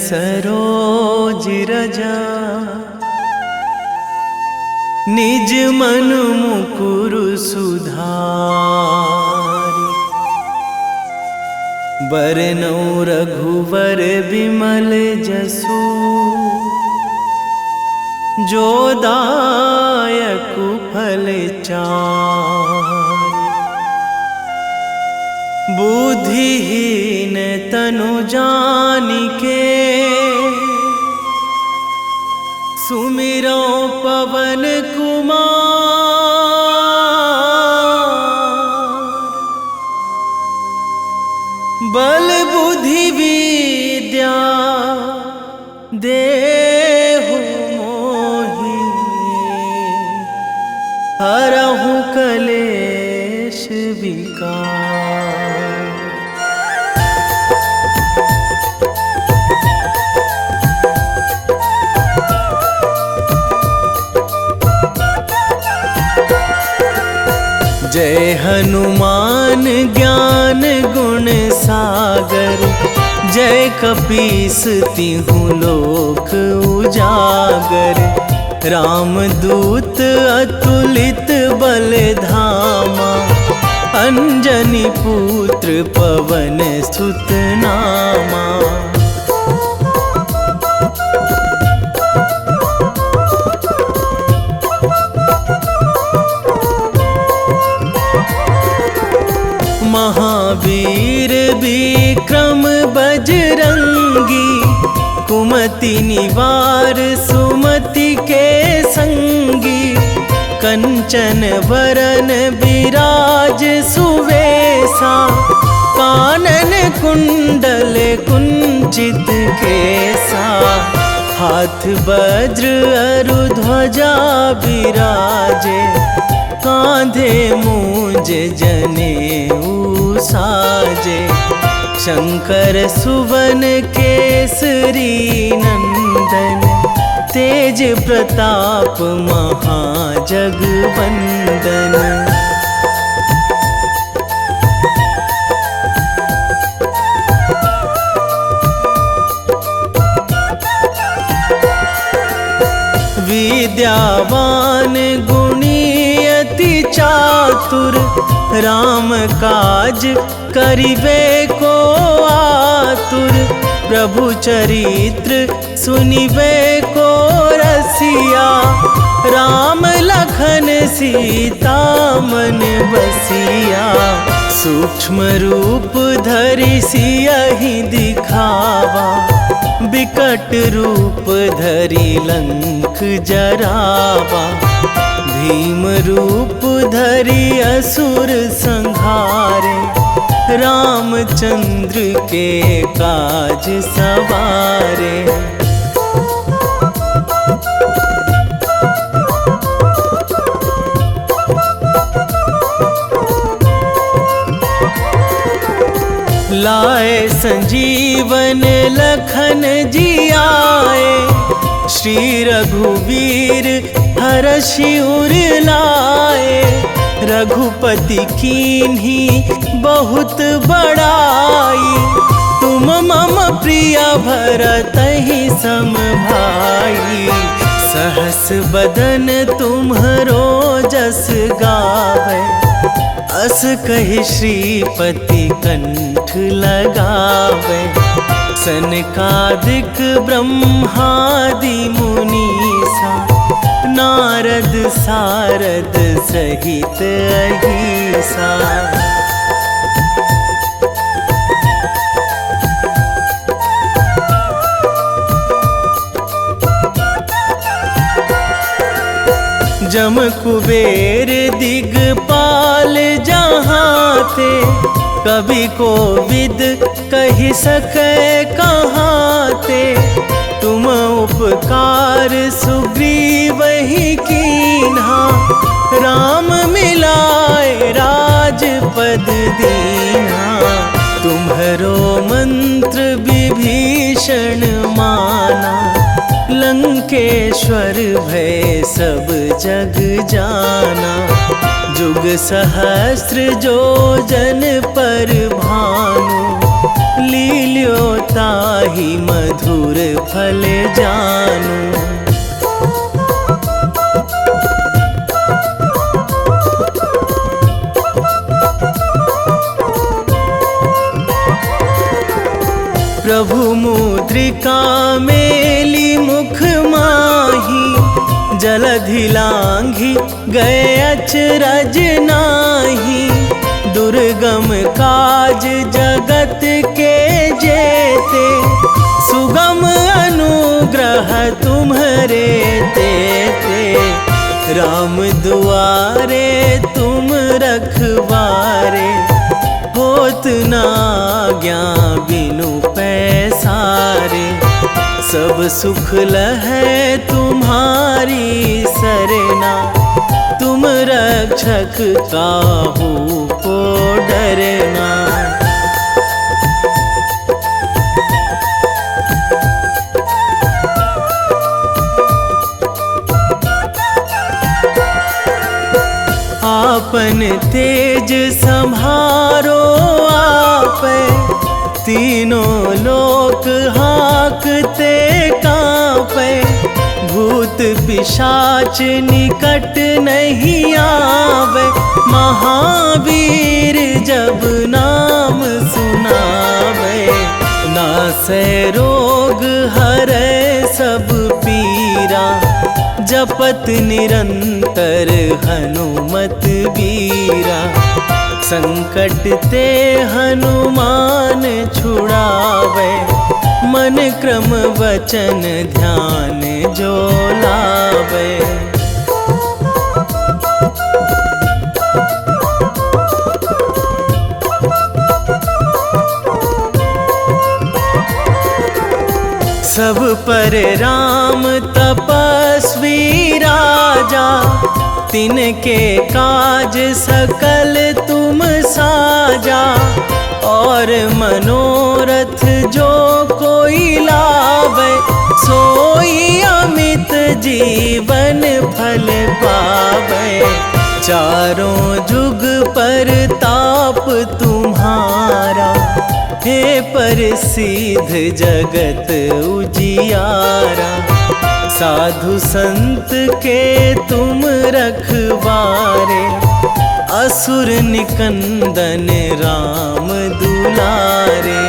सरोज रजा निज मन मुकुर सुधारि। बरनौ रघुवर बिमल जसु जो दायक फल चारि। बुद्धिहीन तनु जानिके सुमिरो पवन कुमार। बल बुद्धि विद्या देहु मोहि हरहु कलेश विकार। जय हनुमान ज्ञान गुण सागर जय कपीस तिहुँ लोक उजागर। रामदूत अतुलित बल धामा अंजनी पुत्र पवन सुत नामा। महावीर विक्रम बजरंगी कुमति निवार सुमति के संगी। कंचन वरन विराज सुवेशा कानन कुंडल कुंचित केसा। हाथ वज्र अरु ध्वजा विराजे कांधे मूंज जनेऊ साजे। शंकर सुवन केसरी नंदन तेज प्रताप महाजगवंदन। विद्यावान गुणी अति चातुर राम काज करिबे को आतुर। प्रभु चरित्र सुनिबे को रसिया राम लखन सीता मन बसिया। सूक्ष्म रूप धरि सियहि दिखावा बिकट रूप धरि लंक जरावा। भीम रूप धरि असुर संहारे रामचंद्र के काज सवारे। लाए संजीवन लखन जियाए श्री रघुवीर हरषि उर लाए। रघुपति कीन्ही बहुत बड़ाई तुम मम प्रिय भरतहि सम भाई। सहस बदन तुम्हरो जस गावै अस कहि श्रीपति कंठ लगावै। सनकादिक ब्रह्मादि मुनीसा नारद सारद सहित अहिसा। जम कुबेर दिगपाल जहाँ थे कवि कोविद कहि सकै कहाँ ते। तुम उपकार सुग्रीवहि कीन्हा राम मिलाए राजपद दीन्हा। तुम्हरो मंत्र विभीषण माना लंकेश्वर भय सब जग जाना। जुग सहस्त्र जो जन पर भानु लील्यो ताहि मधुर फल जानू। प्रभु मुद्रिका मेली मुख माही, जलधि लांघी गए अचरज नाही। दुर्गम काज जगत के जेते, सुगम अनुग्रह तुम्हरे तेते। राम दुआरे तुम रखवारे, होत ना आज्ञा बिनु पैसारे। सब सुख लहै तुम्हारी सरना, तुम रक्षक काहू को डरना। आपन तेज संभारो आपै, तीनों लोक हाकते कांपै। भूत पिशाच निकट नहीं आवे, महावीर जब नाम सुनावे। नासै रोग हरै सब पीरा, जपत निरंतर हनुमत बीरा। संकट ते हनुमान छुड़ावे, मन क्रम वचन ध्यान जो लावे। सब पर राम तपस्वी राजा, तिनके काज सकल तुम साजा। और मनोरथ जो कोई लावे, सोई अमित जीवन फल पावे। चारों जुग पर ताप तुम्हारा, हे प्रसिद्ध जगत उजियारा। साधु संत के तुम रखवारे, असुर निकंदन राम दुलारे।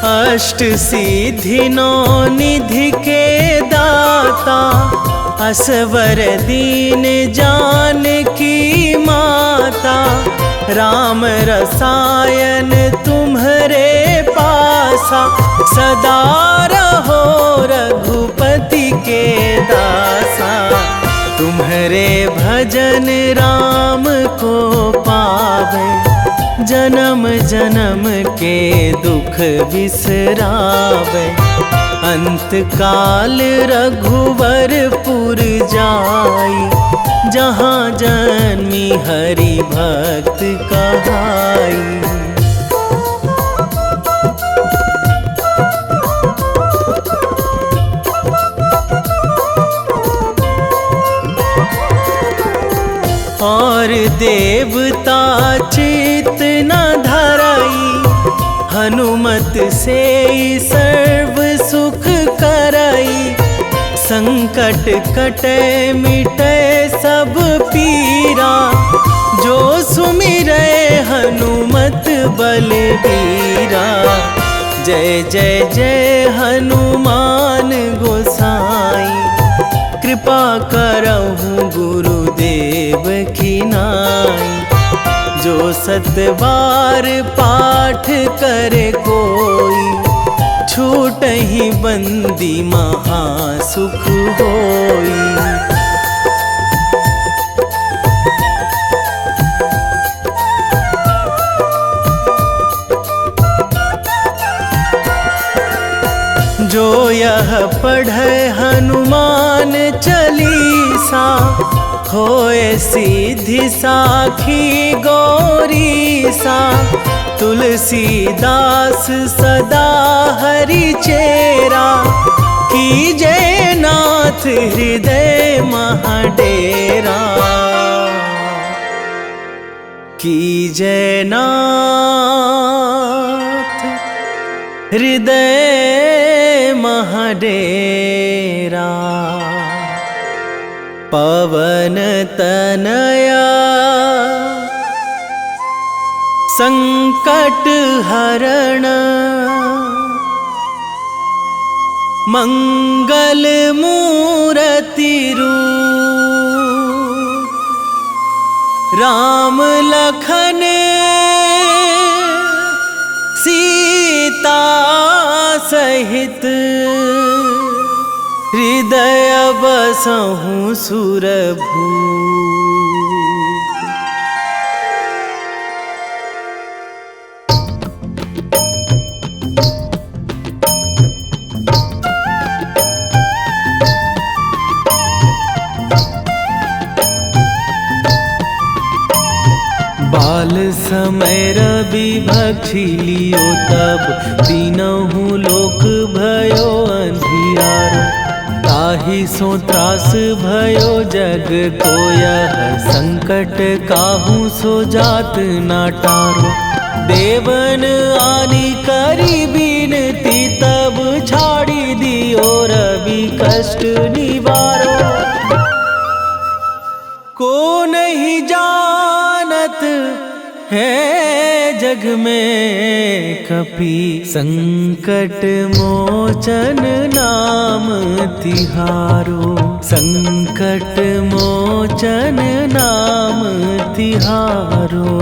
अष्ट सिद्धि नौ निधि के दाता, असवर दीन जानकी माता। राम रसायन तुम्हरे पासा, सदा रहो रघुपति के दासा। तुम्हरे भजन राम को पावे, जन्म जन्म के दुख बिसरावे। अंत काल रघुवरपुर जाई, जहाँ जन्मी हरि भक्त कहाई। और देवता चित न धराई, हनुमत से सर्व सुख कराई। संकट कटे मिटे सब पीरा, जो सुमिरै हनुमत बलबीरा। जय जय जय हनुमान गोसाई, कृपा करहु गुरुदेव की नाई। जो सतबार पाठ करे कोई, छूटहि बंदी महासुख होई। जो यह पढ़े हनुमान चालीसा, खोए सीधी साखी गौरी सा, तुलसीदास सदा हरि चेरा, कीजे नाथ हृदय महाडेरा, कीजे नाथ हृदय महाडेरा। पवन तनया संकट हरण, मंगल मूर्ति रूप, राम लखन सीता सहित, हृदय बसहु सुरभूप। बाल समय रवि भक्षी लियो तब, तीनहु लोक भयो अंधियारो, ताहि सो त्रास भयो जग को यह, संकट काहू सो जात ना टारो। देवन आनी करी बिनती तब, छाड़ी दियो रवि कष्ट निवारो। को नहीं जानत है जग में कपि, संकट मोचन नाम तिहारो, संकट मोचन नाम तिहारो।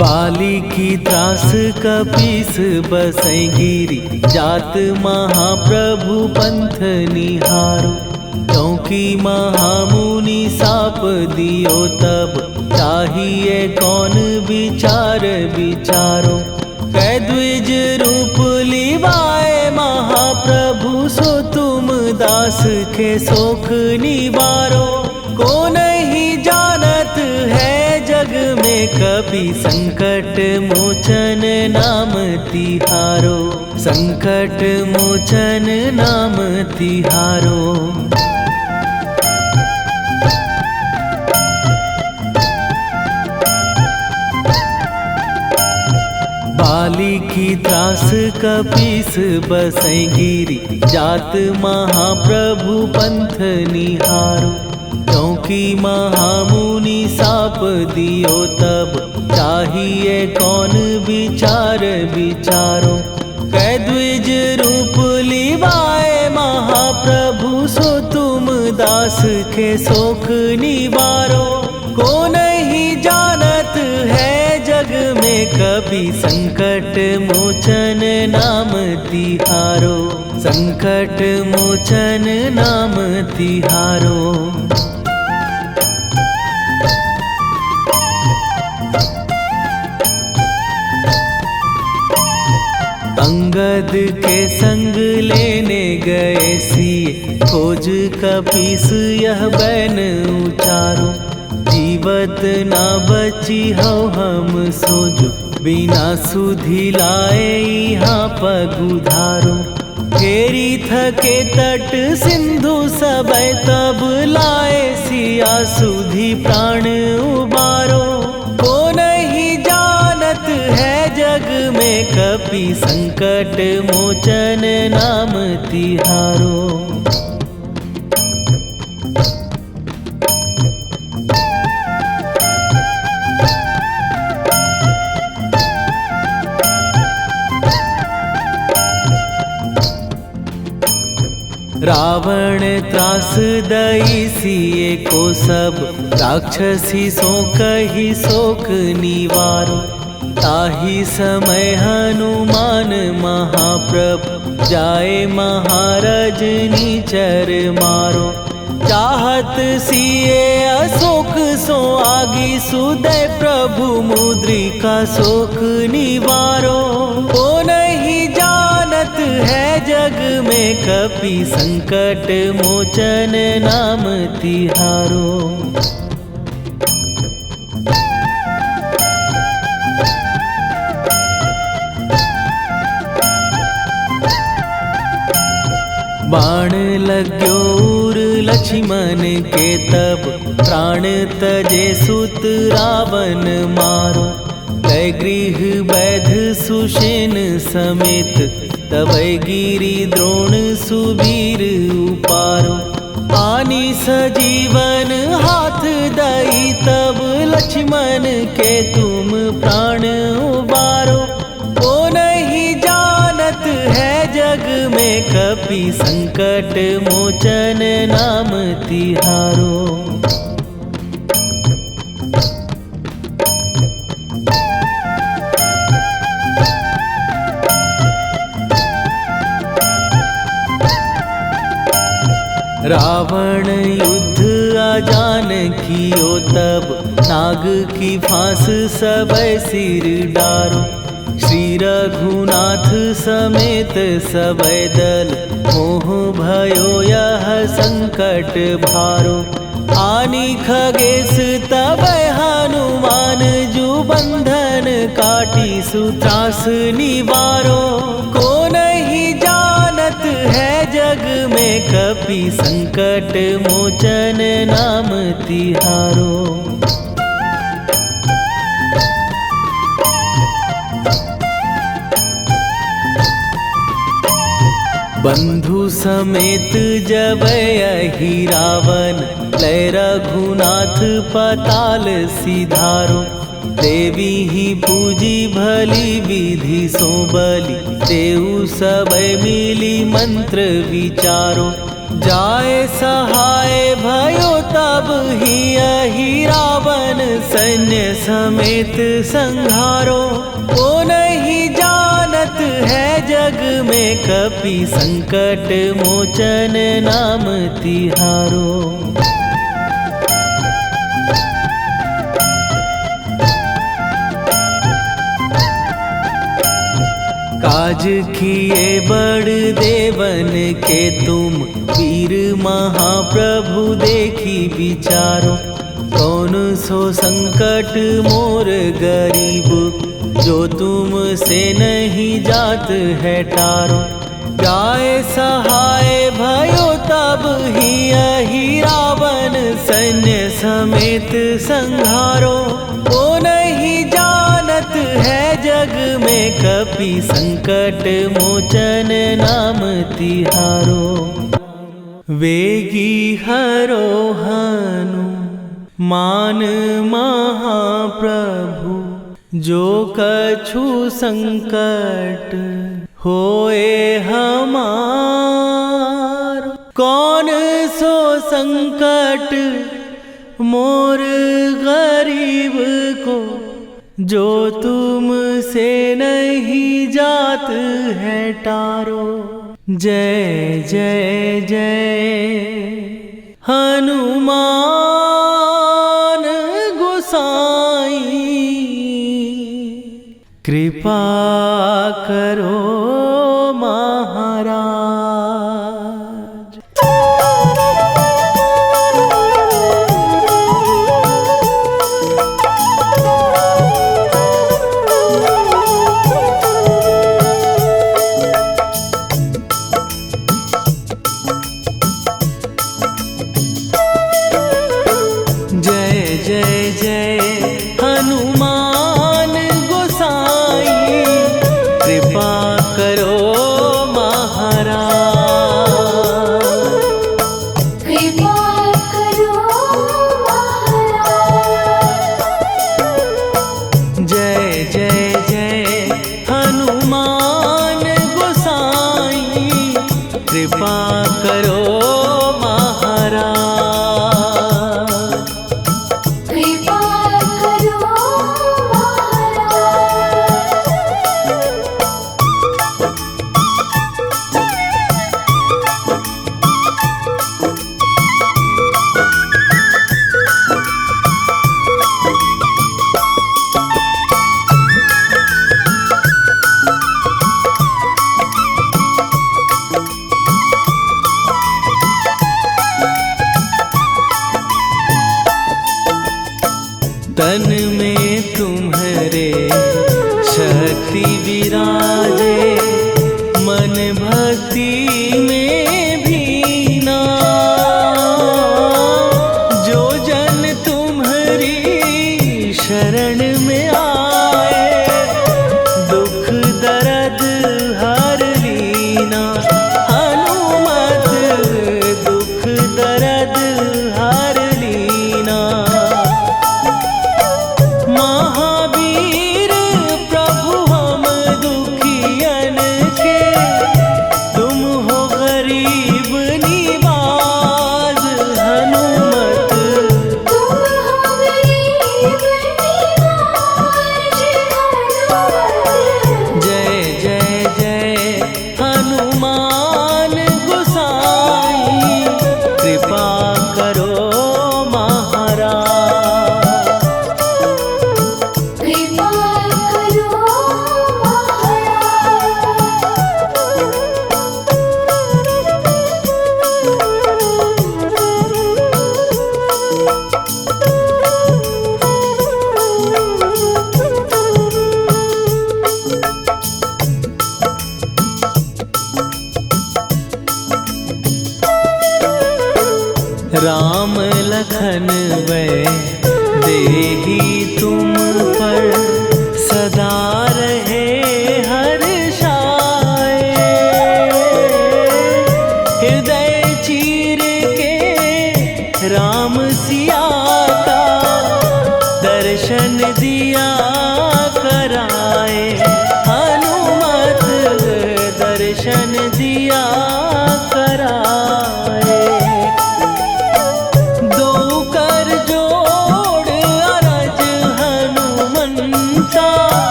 बाली की त्रास कपीस बसै गिरी, जात महाप्रभु पंथ निहारो। क्योंकि महामुनि साप दियो तब, चाहिए कौन विचार विचारो। कै द्विज रूप लिवाए महाप्रभु, सो तुम दास के शोक निवारो। को नहीं जानत है जग में कपि, संकट मोचन नाम तिहारो, संकट मोचन नाम तिहारो। बाली की त्रास कपीस बसै गिरी, जात महाप्रभु पंथ निहारो। क्योंकि महामुनि साप दियो तब, चाहिए कौन विचार विचारो। कै द्विज रूप लिवाए महाप्रभु, सो तुम दास के शोक निवारो। को नहीं जानत है जग में कपि, संकट मोचन नाम तिहारो, संकट मोचन नाम तिहारो। अंगद के संग लेने गए सिए, खोज कपीस यह बैन उचारो। जीवत ना बची हो हम सोजो, बिना सुधि लाए यहाँ पगुधारो। फेरी थके तट सिंधु सबे तब, लाए सिया सुधि प्राण उबारो। को नहीं जानत है जग में कपि, संकट मोचन नाम तिहारो। रावण त्रास दई सिए को सब, राक्षसी सो कही शोक निवारो। ताहि समय हनुमान महाप्रभु, जाए महाराज निचर मारो। चाहत सिए अशोक सो आगी सुदय प्रभु मुद्रिका शोक निवारो। ओ नहीं जानत है जग में कपि संकट मोचन नाम तिहारो। बाण लग्यो उर लक्ष्मण के तब प्राण तजे सुत रावण मारो। कै गृह वैध सुषेण समेत तबै गिरि द्रोण सुबीर उपारो। आनी सजीवन हाथ दई तब लक्ष्मण के तुम प्राण उबारो। ओ नहीं जानत है जग में कपि संकट मोचन नाम तिहारो। रावण युद्ध आजान कियो तब नाग की फांस सबै सिर डारो। श्री रघुनाथ समेत सबै दल मोह भयो यह संकट भारो। आनी खगेश तबै हनुमान जु बंधन काटी सुत्रास निवारो। को नहीं जानत है जग में कपि संकट मोचन नाम तिहारो। बंधु समेत जबै अहि रावण लय रघुनाथ पताल सिधारो। देवी ही पूजी भली विधि सो बलि तेउ सबै मिली मंत्र विचारो। जाय सहाय भयो तब ही अहि रावण सैन्य समेत संहारो। ओ नहीं जानत है जग में कपि संकट मोचन नाम तिहारो। काज किए बड़ देवन के तुम वीर महाप्रभु देखी विचारो। कौन सो संकट मोर गरीब जो तुम से नहीं जात है टारो। जाय सहाय भयो तब ही अहि रावण सैन्य समेत संहारो। ओ नहीं जानत है जग में कपि संकट मोचन नाम तिहारो। वेगी हरो हनु मान महाप्रभु जो कछु संकट होए हमार। कौन सो संकट मोर गरीब को जो तुम से नहीं जात है टारो। जय जय जय हनुमान गोसाई कृपा करो महाराज। जय जय जय हनुमान गोसाई कृपा करो महाराज। कृपा करो महाराज। जय जय जय हनुमान गोसाई कृपा करो महाराज। कृपा करो महाराज।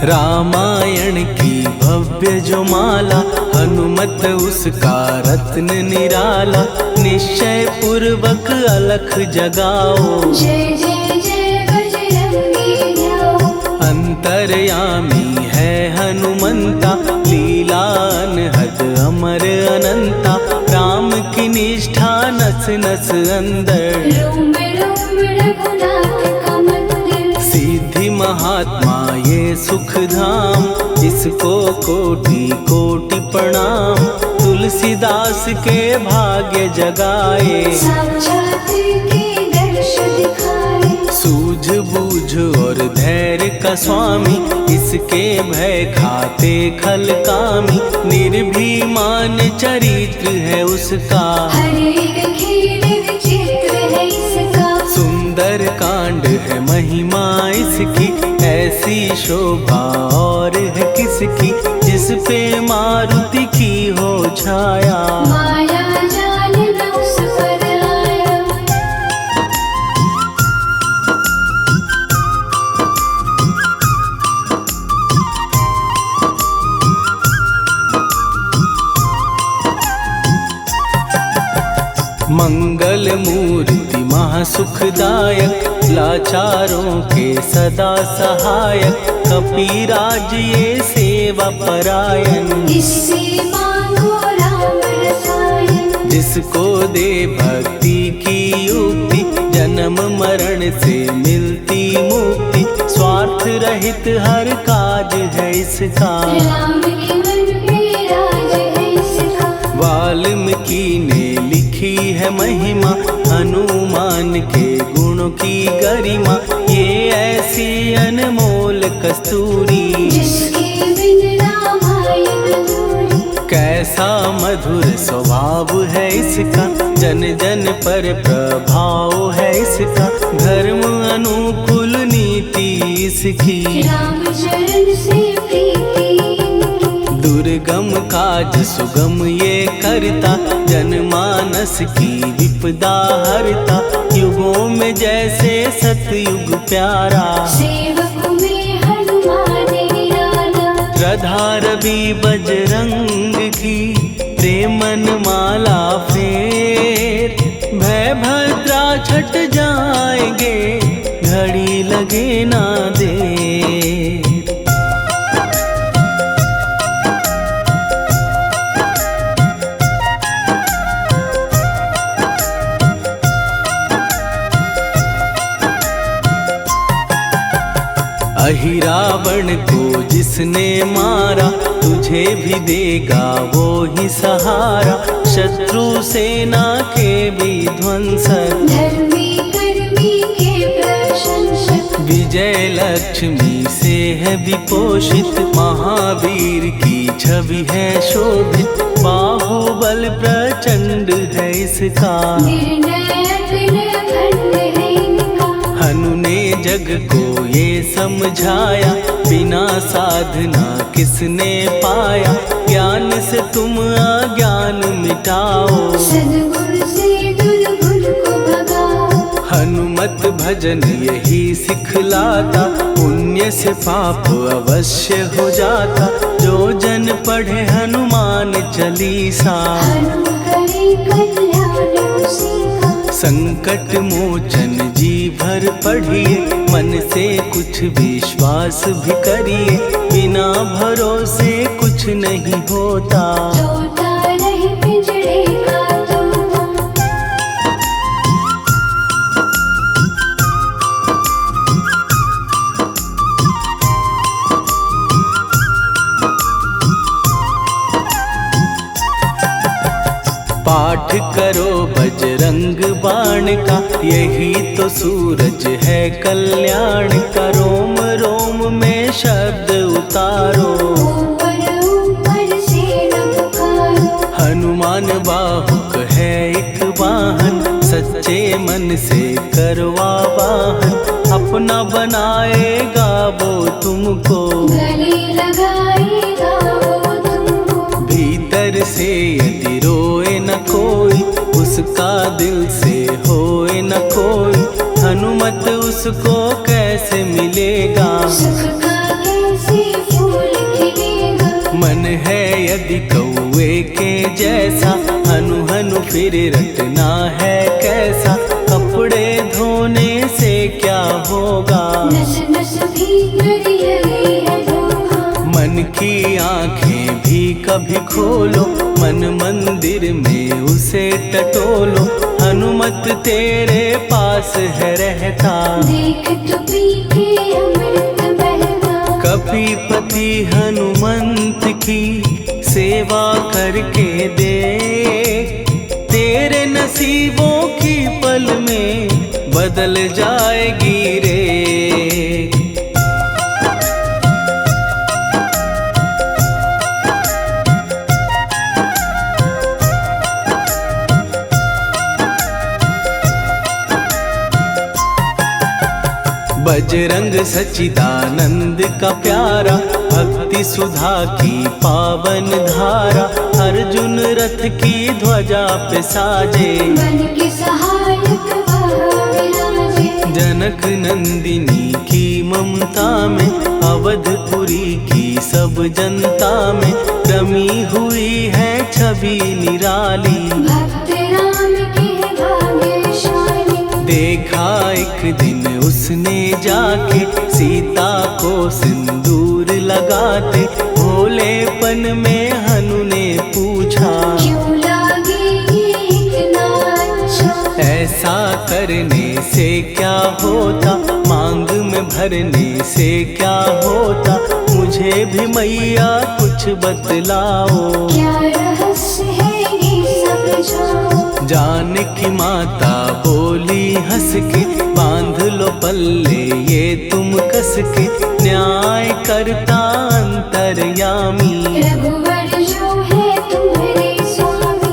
रामायण की भव्य जो माला, हनुमत उसका रत्न निराला। निश्चय पूर्वक अलख जगाओ, जय जय जय बजरंगी ध्याओ। अंतर्यामी है हनुमंता, लीला अनहद अमर अनंता। राम की निष्ठा नस नस अंदर, रोम रोम रघुनाथ का मंदिर। सिद्धि महात्मा ये सुख धाम, इसको कोटि कोटि प्रणाम। तुलसीदास के भाग्य जगाए, साक्षात के दर्श दिखाए। सूझ बूझ और धैर्य का स्वामी, इसके भय खाते खल कामी। निर्भीमान चरित्र है उसका, हर एक खेल विचित्र है इसका। सुंदर कांड है महिमा इसकी, ऐसी शोभा और है किसकी। जिस पे मारुति की हो छाया, माया जाल न उस पर आया। मंगल मूर्ति महासुखदायक, लाचारों के सदा सहायक। कपिराज ये सेवा परायण, इससे मांगो राम रसायन। जिसको दे भक्ति की युक्ति, जन्म मरण से मिलती मुक्ति। स्वार्थ रहित हर काज है इसका, राम के मन पे राज है इसका। वाल्मीकि ने लिखी है महिमा, हनुमान के गुणों की गरिमा। ये ऐसी अनमोल कस्तूरी, जिसके बिन रामायण अधूरी। कैसा मधुर स्वभाव है इसका, जन जन पर प्रभाव है इसका। धर्म अनुकूल नीति इसकी, राम चरण से प्रीति। दुर्गम काज सुगम ये करता, जनमानस की विपदा हरता। युगों में जैसे सतयुग प्यारा, सेवक में हनुमान निराला। श्रद्धा रवि बजरंग की, प्रेमन माला फेर। भय भद्रा छट जाएंगे, घड़ी लगे ना देर। अहिरावण को जिसने मारा, तुझे भी देगा वो ही सहारा। शत्रु सेना के विध्वंसक, धर्मी कर्मी के प्रशंसक। विजय लक्ष्मी से है विपोषित, महावीर की छवि है शोभित। बाहुबल प्रचंड है इसका, निर्णय अखंड है इनका। हनु ने जग को ये समझाया, बिना साधना किसने पाया। ज्ञान से तुम अज्ञान मिटाओ, सद्गुण से दुर्गुण को भगाओ। हनुमत भजन यही सिखलाता, पुण्य से पाप अवश्य हो जाता। जो जन पढ़े हनुमान चालीसा, हनु करे कल्याण उसी का। संकट मोचन जी भर पढ़िए, मन से कुछ विश्वास भी करिए। बिना भरोसे कुछ नहीं होता, तोता रहे पिंजरे का तोता। पाठ करो बजरंग बाण का, यही तो सूरज है कल्याण का। रोम रोम में शब्द उतारो, ऊपर ऊपर से न पुकारो। हनुमान बाहुक है एक वाहन, सच्चे मन से करवा वाहन। अपना बनाएगा वो तुमको, गले लगाएगा वो तुमको। भीतर से यदि रोए न कोई, उसका दिल से होए न कोई। हनुमत उसको कैसे मिलेगा, सुख का कैसे कैदी कौए के जैसा, हनु हनु फिर रटना है कैसा, कपड़े धोने से क्या होगा, नस नस भीतर यही है धोखा। मन की आंखें भी कभी खोलो, मन मंदिर में उसे टटोलो, हनुमत तेरे पास है रहता, देख तो पी के अमृत बहता। कपीपति हनुमंत की सेवा करके दे, तेरे नसीबों की पल में बदल जाएगी रे। बजरंग सच्चिदानंद का प्यारा, भक्ति सुधा की पावन धारा, अर्जुन रथ की ध्वजा पे साजे, बन के सहायक वह विराजे। जनक नंदिनी की ममता में, अवधपुरी की सब जनता में, रमी हुई है छवि निराली, भक्त राम के भाग्यशाली। देखा एक दिन उसने जाके सीता को सिंदूर लगाते, भोलेपन में हनु ने पूछा, क्यों लागे ये इतना अच्छा। ऐसा करने से क्या होता, मांग में भरने से क्या होता, मुझे भी मैया कुछ बतलाओ, क्या रहस्य है ये सब जाओ। जानकी माता बोली हंस के, बांध लो पल्ले ये तुम कस के, न्याय करता अंतर्यामी, रघुवर जो है तुम्हारे स्वामी।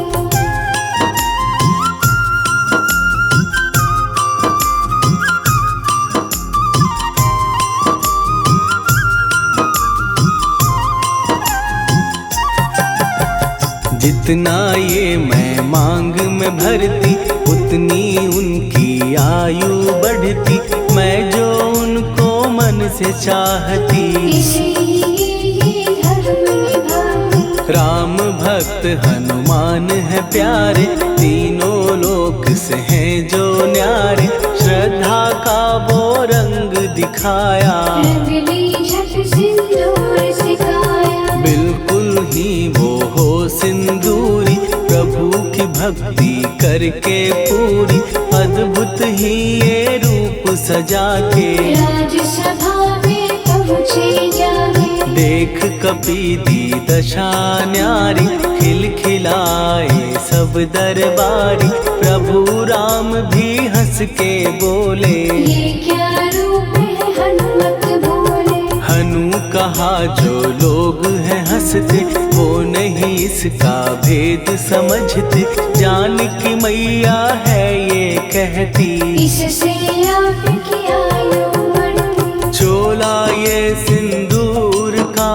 जितना ये मैं मांग में भरती, उतनी उनकी आयु बढ़ती, मैं जो उनको मन से चाहती, इसलिए धर्म निभाती। राम भक्त हनुमान है प्यारे, तीनों लोक से हैं जो न्यारे, श्रद्धा का वो रंग दिखाया, रंगली झट सिंदूर सिखाया। बिल्कुल ही वो हो सिंदूरी, प्रभु की भक्ति करके पूरी, अद्भुत ही ये रूप सजा के, राजसभा में पहुँचे जाके। देख कपीदी दशा न्यारी, खिलखिलाए सब दरबारी, प्रभु राम भी हंस के बोले, ये क्या रूप है हनुमत बोले। हनु कहा जो लोग हैं हंसते, वो नहीं इसका भेद समझते, जानकी मैया है ये कहती, इससे आपकी आयु बढ़ती। चोला ये सिंदूर का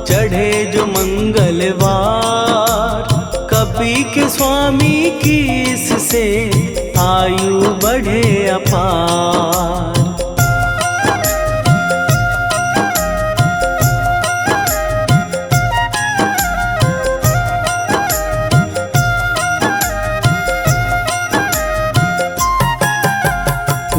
चढ़े जो मंगलवार, कपी के स्वामी की इससे आयु बढ़े अपार।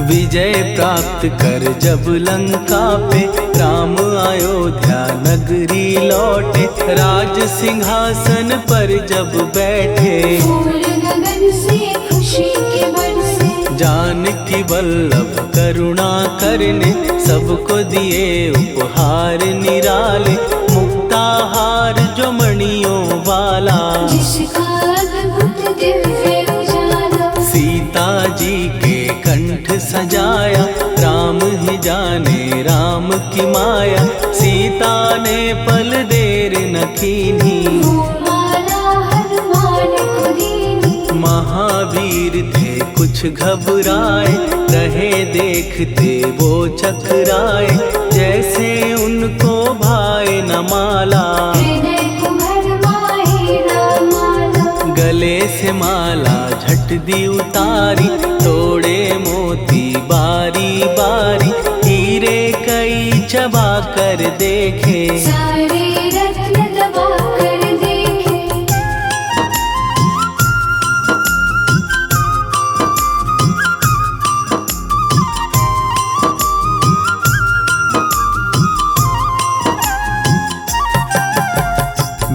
विजय प्राप्त कर जब लंका पे, राम अयोध्या नगरी लौटे, राज सिंहासन पर जब बैठे, फूल गगन से खुशी के बरसे। जानकी वल्लभ करुणा करने, सबको दिए उपहार निराले, मुक्ताहार जो मणियों वाला, जिसका अद्भुत दिव्य उजाला। सीता जी के कंठ सजाया, राम ही जाने राम की माया, सीता ने पल देर न कीन्ही, वो माला हनुमान को दीनी। महावीर थे कुछ घबराए, रहे देखते वो चकराए, जैसे उनको भाए न माला, हृदय को भरमाए रामाला। गले से माला झट दी उतारी, तोड़े मोती बारी बारी, हीरे कई चबा कर देखे, सारे रत्न दबा कर दे।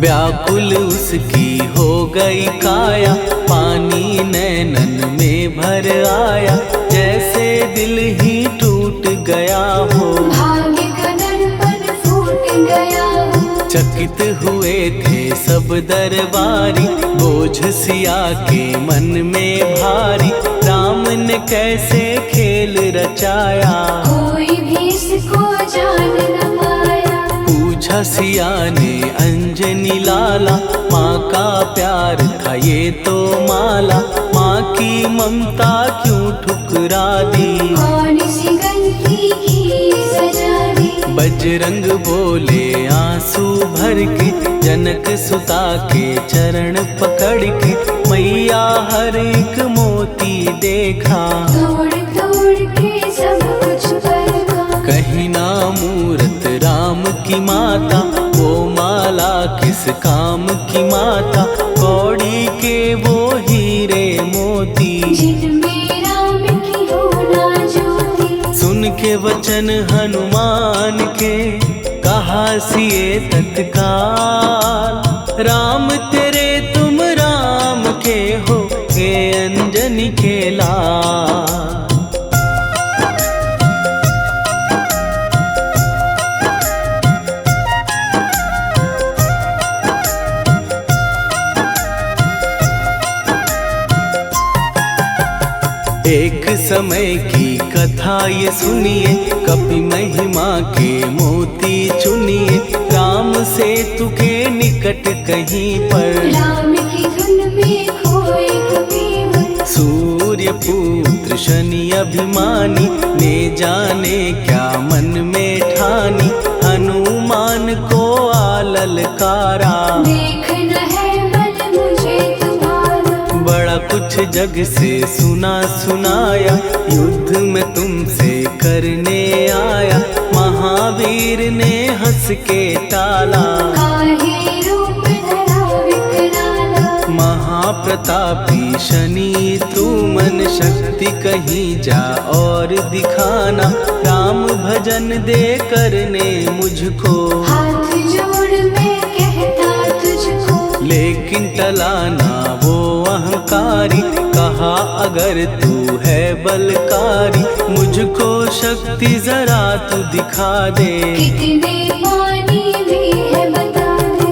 व्याकुल उसकी हो गई काया, पानी नैनन में भर आया, जैसे दिल ही टूट गया हो। भाग्य का दर्पण फूट गया हो। चकित हुए थे सब दरबारी, बोझ सिया के मन में भारी, राम ने कैसे खेल रचाया, कोई भी इसको जान न पाया। पूछा सिया ने अंजनी लाला, माँ का प्यार था ये तो माला, माँ की ममता क्यों ठुकरा दी, कौन सी गलती की सजा दी। बजरंग बोले आंसू भर के, जनक सुता के चरण पकड़ के, मैया हर एक मोती देखा, तोड़ तोड़ के सब कुछ परखा। कहीं ना मूरत राम की माता, वो माला किस काम की माता, कौड़ी के वो हीरे मोती, जिनमें राम की हो ना ज्योति। सुन के वचन हनुमान के, कहा सिए तत्काल, राम तेरे तुम राम के हो, हे अंजनी के लाल। एक समय की कथा ये सुनिए, कपि महिमा के मोती चुनिए, राम सेतु के निकट कहीं पर, राम की धुन में खोए कबीर। सूर्य पुत्र शनि अभिमानी, ने जाने क्या मन में ठानी, हनुमान को आललकारा, देखना है बल मुझे तुम्हारा। बड़ा कुछ जग से सुना सुनाया, युद्ध में तुमसे करने आया, महावीर ने हंस के टाला, काहे रूप धरा विकराला। महाप्रतापी शनि तू मन शक्ति कहीं जा और दिखाना, राम भजन दे करने मुझको, हाथ जोड़ मैं कहता तुझको। लेकिन टलाना वो अहंकारी, कहा अगर तू है बलकारी, मुझको शक्ति जरा तू दिखा दे, कितने पानी भी है बता दे।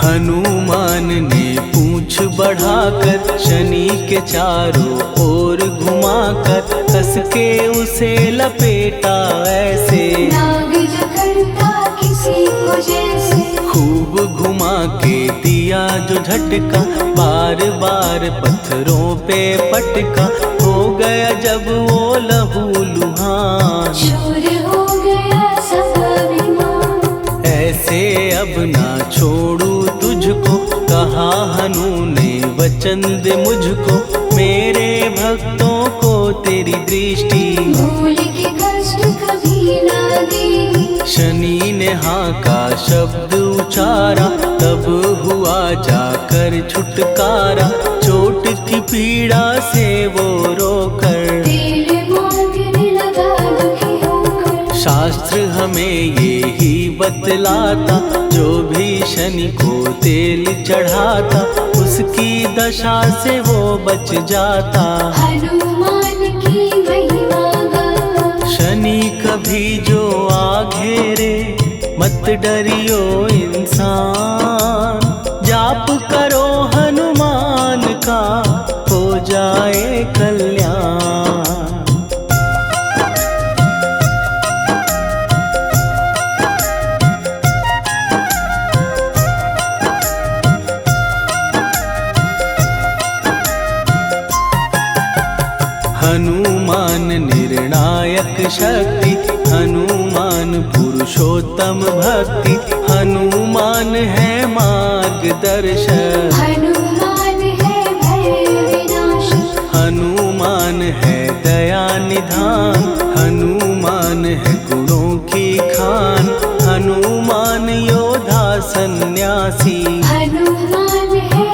हनुमान ने पूंछ बढ़ाकर, शनि के चारों ओर घुमाकर, कस के उसे लपेटा ऐसे, नाग जो करता किसी को जैसे। खूब घुमा के दिया जो झटका, बार बार पत्थरों पे पटका, हो गया जब वो लहू लुहान, चूर हो गया सब अभिमान। ऐसे अब ना छोड़ू तुझको, कहा हनु ने वचन दे मुझको, मेरे भक्तों को तेरी दृष्टि, भूल के कष्ट कभी ना देगी। शनि ने हाँ का शब्द उचारा, तब हुआ जाकर छुटकारा, चोट की पीड़ा से वो रोकर, तेल मांगने लगा दुखी होकर। शास्त्र हमें ये ही बतलाता, जो भी शनि को तेल चढ़ाता, उसकी दशा से वो बच जाता, हनुमान की महिमा गाता। शनि कभी जो आ घेरे, मत डरियो इंसान, जाप करो हनुमान का, हो जाए कल्याण। हनुमान निर्णायक शक्ति, हनुमान पुरुषोत्तम भक्ति, हनुमान है मार्गदर्शक, हनुमान है भय विनाशक। हनुमान है दया निधान, हनुमान है गुणों की खान, हनुमान योद्धा सन्यासी, हनुमान है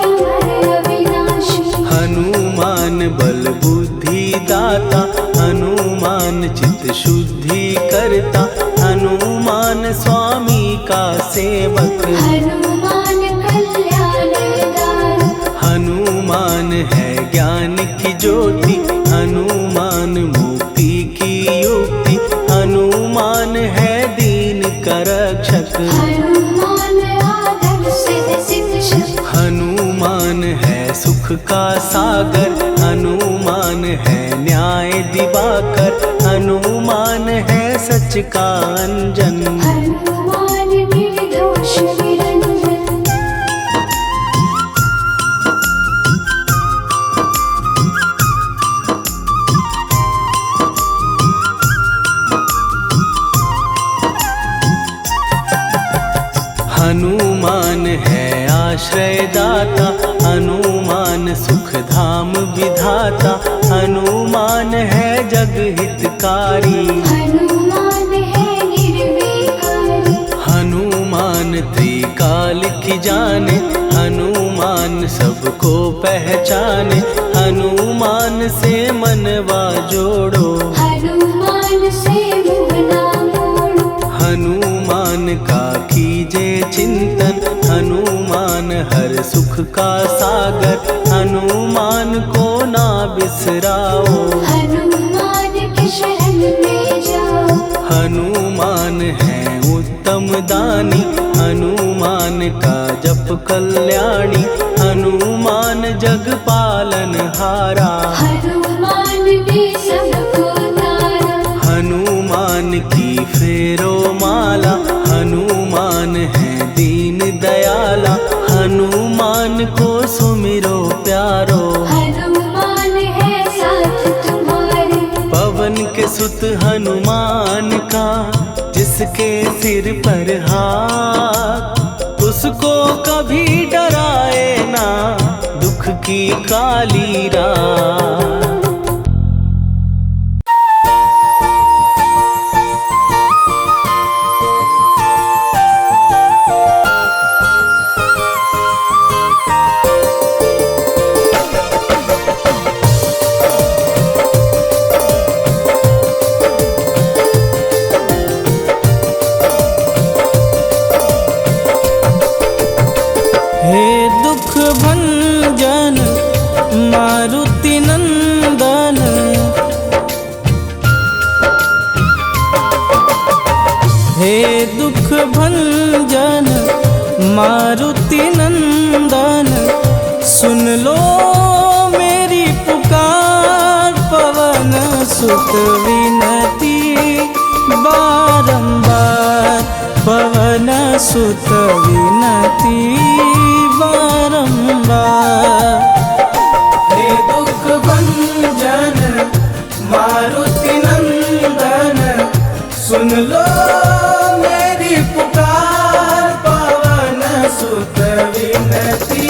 सेवक। हनुमान कल्याण दान, हनुमान है ज्ञान की ज्योति, हनुमान मुक्ति की युक्ति, हनुमान है दीन का रक्षक। हनुमान आदर्श शिक्षक, हनुमान है सुख का सागर, हनुमान है न्याय दिवाकर, हनुमान है सच का अंजन। हनुमान निर्दोष निरंजन, हनुमान है आश्रय दाता, हनुमान सुख धाम विधाता, हनुमान है जग हितकारी। हनुमान है निर्विकारी, हनुमान त्रिकाल की जाने, हनुमान सबको पहचाने, हनुमान से मनवा जोड़ो। हनुमान से मुँह ना मोड़ो, हनुमान का कीजे चिंतन, हनुमान हर सुख का सागर, हनुमान को ना बिसराओ। हनुमान के शरण में जाओ। हनुमान है उत्तम दानी, हनुमान का जप कल्याणी, हनुमान जग पालन हारा। हनुमान ने सबको तारा, हनुमान की फेरो माला, हनुमान है दीन दयाला, हनुमान को सुमिरो प्यारो। हनुमान है साथ तुम्हारे, पवन के सुत हनुमान का, जिसके सिर पर हाथ, उसको कभी डराए ना दुख की काली रात। हे दुख भंजन मारुति नंदन, हे दुख भंजन मारुति नंदन, सुन लो मेरी पुकार, पवन सुत विनती बारंबार, पवन सुत विनती बारंबार। हे दुख भंजन मारुति नंदन, सुन लो मेरी पुकार, पवन सुत विनती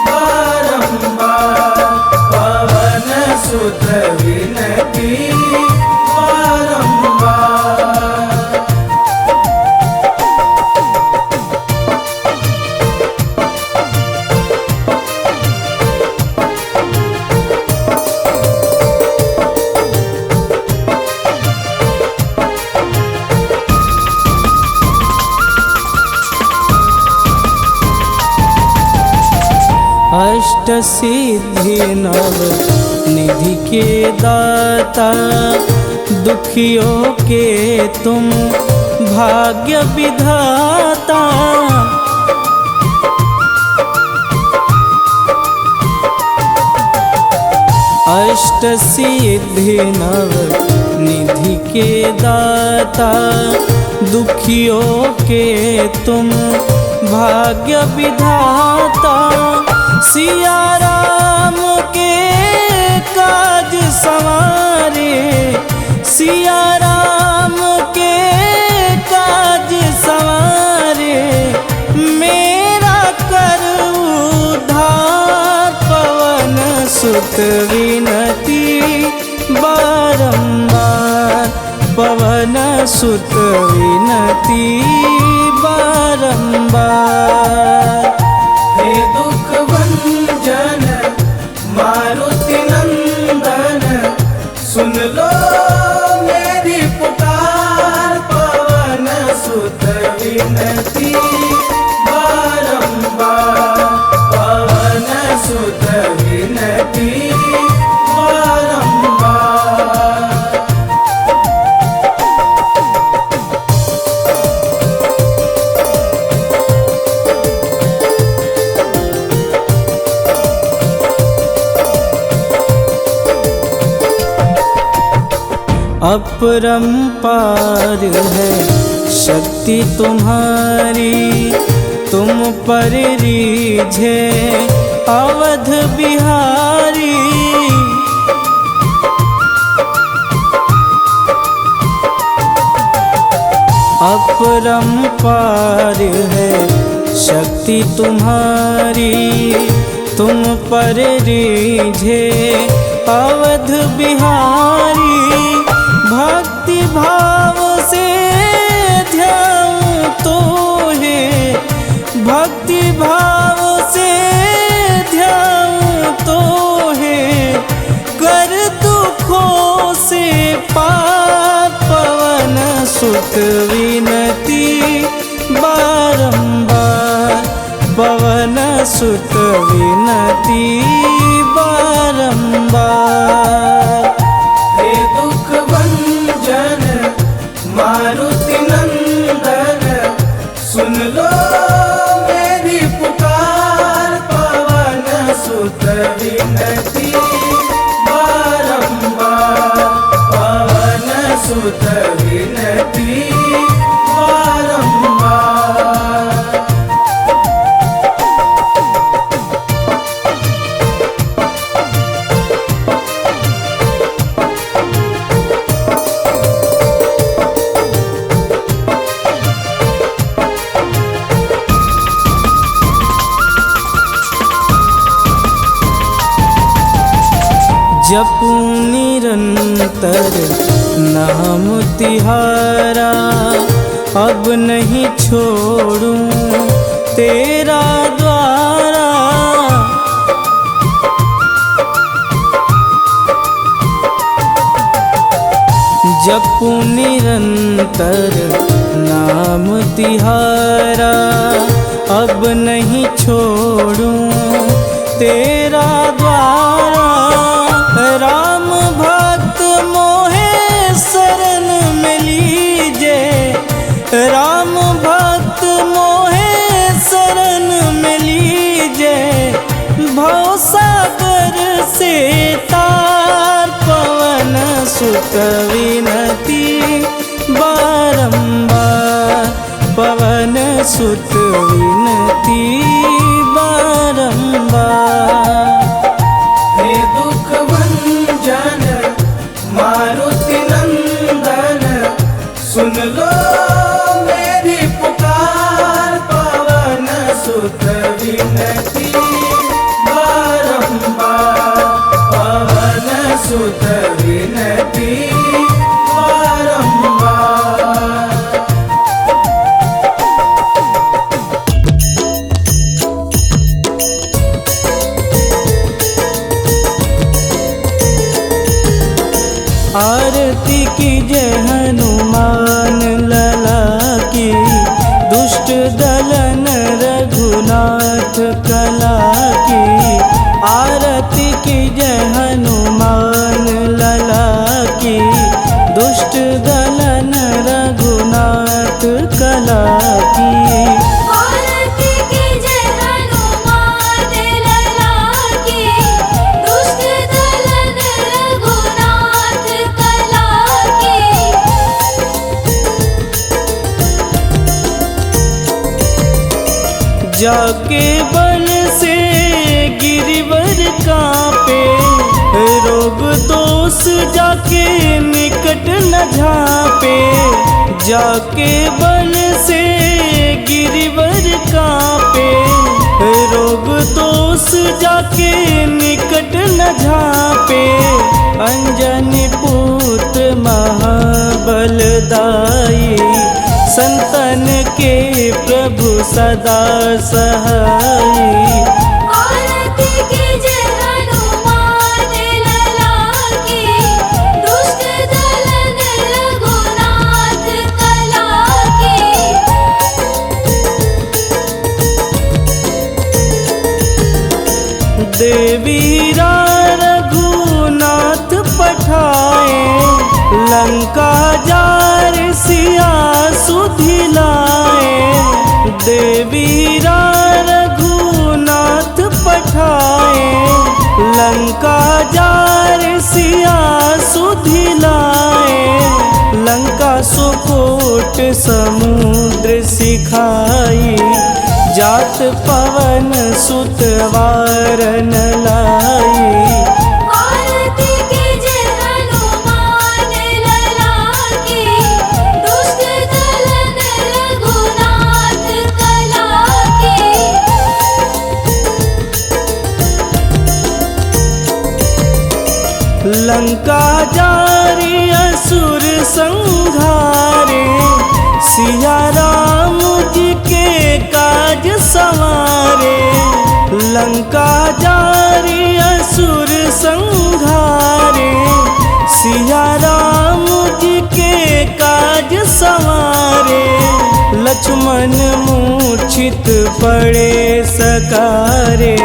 बारंबार, पवन सुत विनती बारंबार। अष्ट सिद्धि नव निधि के दाता, दुखियों के तुम भाग्य विधाता। अष्ट सिद्धि नव निधि के दाता, दुखियों के तुम भाग्य विधाता। सिया राम के काज सवारे, सिया राम के काज सवारे, मेरा कर उद्धार, पवन सुत विनती बारंबार, पवन सुत विनती बारंबार। हे दुख भंजन मारुति नंदन, सुन लो मेरी पुकार, पवन सुत विनती अपरंपार है शक्ति तुम्हारी, तुम पर रीझे अवध बिहारी। अपरंपार है शक्ति तुम्हारी, तुम पर रीझे अवध बिहारी। भक्ति भाव से ध्यान तो है, भक्ति भाव से ध्यान तो है, कर दुखों से पार पवन सुत विनती बारंबार, पवन सुत विनती बारंबार। हे दुख भंजन मारुति नंदन, सुन लो मेरी पुकार, पवन सुत विनती बारंबार, पवन सुत विनती बारंबार। जपूं निरंतर नाम तिहारा, अब नहीं छोड़ूं तेरा द्वारा। जपूं निरंतर नाम तिहारा, अब नहीं छोड़ूं तेरा द्वारा। राम भक्त मोहे शरण में लीजे, राम भक्त मोहे शरण में लीजे। भवसागर से तार पवन सुत विनती बारंबार, पवन सुत विनती बारंबार। हे दुख भंजन मारुति नंदन, सुन लो मेरी पुकार, पवन सुत विनती बारंबार, पवन सुत विनती बारंबार। आरती की जय हनुमान लला की, दुष्ट दलन रघुनाथ कला की। आरती की जय हनुमान लला की, दुष्ट दलन रघुनाथ कला की। आरती की जय हनुमान लला की, दुष्ट दलन रघुनाथ कला की। जाके बल से गिरिवर कांपे, रोग दोष जाके निकट न झांपे। जाके बल से गिरिवर कांपे, रोग दोष जाके निकट न झांपे। अंजनी पुत्र महाबलदाई, संतन के प्रभु सदा सहाई। आरती की जय हनुमान लला की, दुष्ट दलन रघुनाथ कला की। देवीरा रघुनाथ पठाए, लंका जार सिया सुधिलाए। देवीरा रघुनाथ पठाए, लंका जार सिया सुधिलाए, लंका सुकोट समुद्र सिखाई, जात पवन सुत वारन लाई। आरती कीजे हनुमान लला की, दुष्ट दलन रघुनाथ कला की। लंका जारी असुर संहारे, सिया राम जी के काज संवारे। लंका जारी असुर संहारे, सिया राम जी के काज संवारे। लक्ष्मण मूर्छित पड़े सकारे,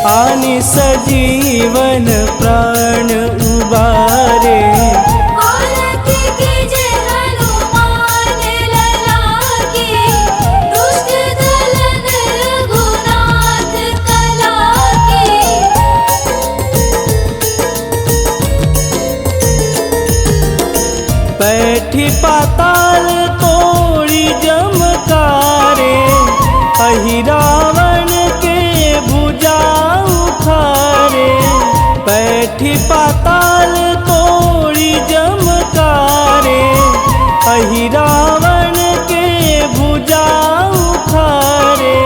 आनि सजीवन प्राण उबारे। आरती कीजे हनुमान लला की, दुष्ट दलन रघुनाथ कला की। बैठी पाताल तोड़ी जमकारे, अहि रावण के भुजा उखारे। बैठी पाताल तोड़ी जमकारे, अहि रावण के भुजा उखारे।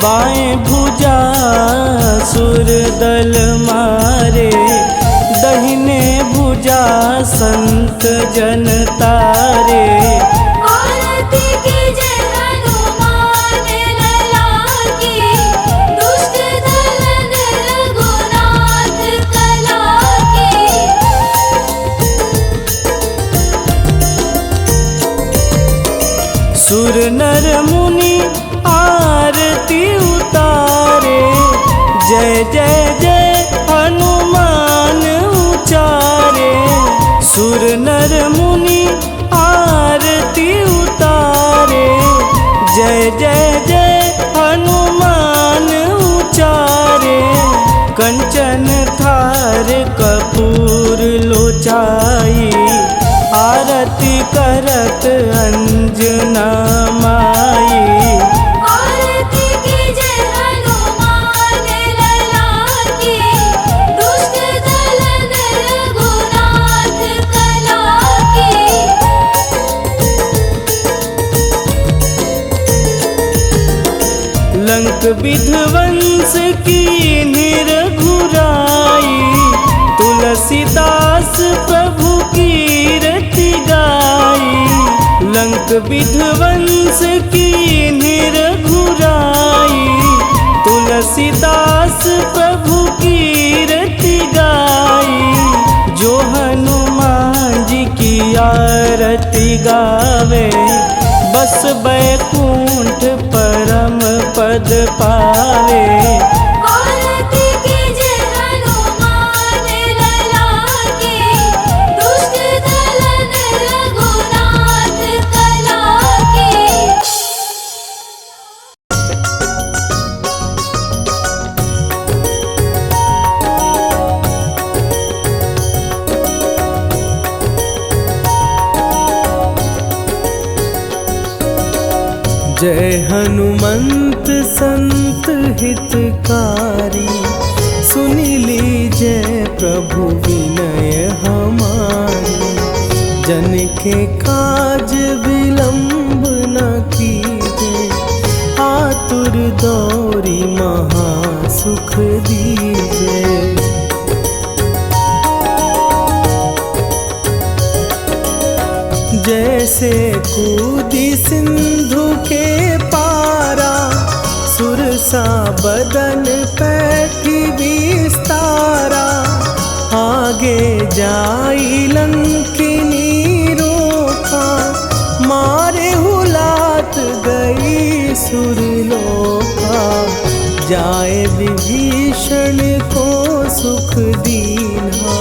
बाएं भुजा सुर दल मारे, दहिने भुजा संत जन तारे। आरती कीजे हनुमान लला की, दुष्ट दलन रघुनाथ कला की। सुर नर मुनि आरती उतारे, जय जय जय हनुमान उचारे। सुर नर मुनि आरती उतारे, जय जय जय हनुमान उचारे। कंचन थार कपूर लोचाई, आरती करत अंजना माई। आरती कीजे हनुमान लला की, दुष्ट दलन रघुनाथ कला की। लंक विध्वंस की निरघुराई, तुलसीदास प्रभु कीरति गाई। लंक विध्वंस की निरघुराई, तुलसीदास प्रभु कीरति गाई। जो हनुमान जी की आरती गावे, बस बैकुंठ परम पद पावे। आरती कीजे हनुमान लला की, दुष्ट दलन रघुनाथ कला की। जय हनुमंत संत हितकारी, सुनि लीजय प्रभु विनय हमारी। जन के काज विलंब न कीजे, आतुर दौरी महासुख दीजे। जैसे कूदी सिंधु के पारा, सुरसा बदन पैठी विस्तारा। आगे जाई लंकिनी रोका, मारे हुलात गई सुरलोका। जाए विभीषण को सुख दीन्हा,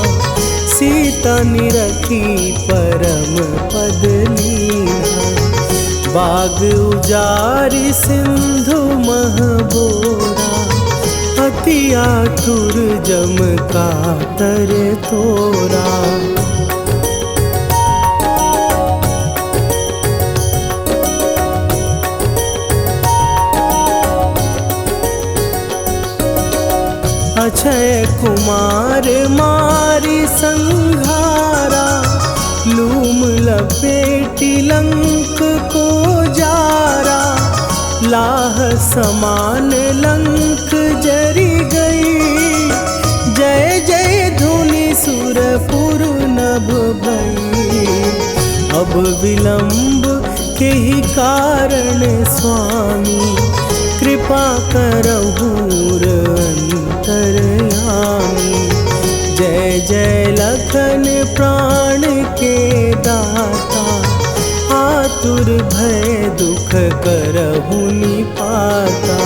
सीता निरखी परम पद लीन्हा। बाग उजारि सिंधु महबोरा, अत अति आतुर जम का तर तोरा। अक्षय कुमार मारी संघारा, लूम लपेटी लंक को जारा। लाह समान लंक जरी गई, जय जय धुनि सुरपुर नभ भई। अब विलंब के ही कारण स्वामी, कृपा करहु अंतरयामी। जय जय लखन प्राण के दाता, आतुर भय दुख करहु निपाता।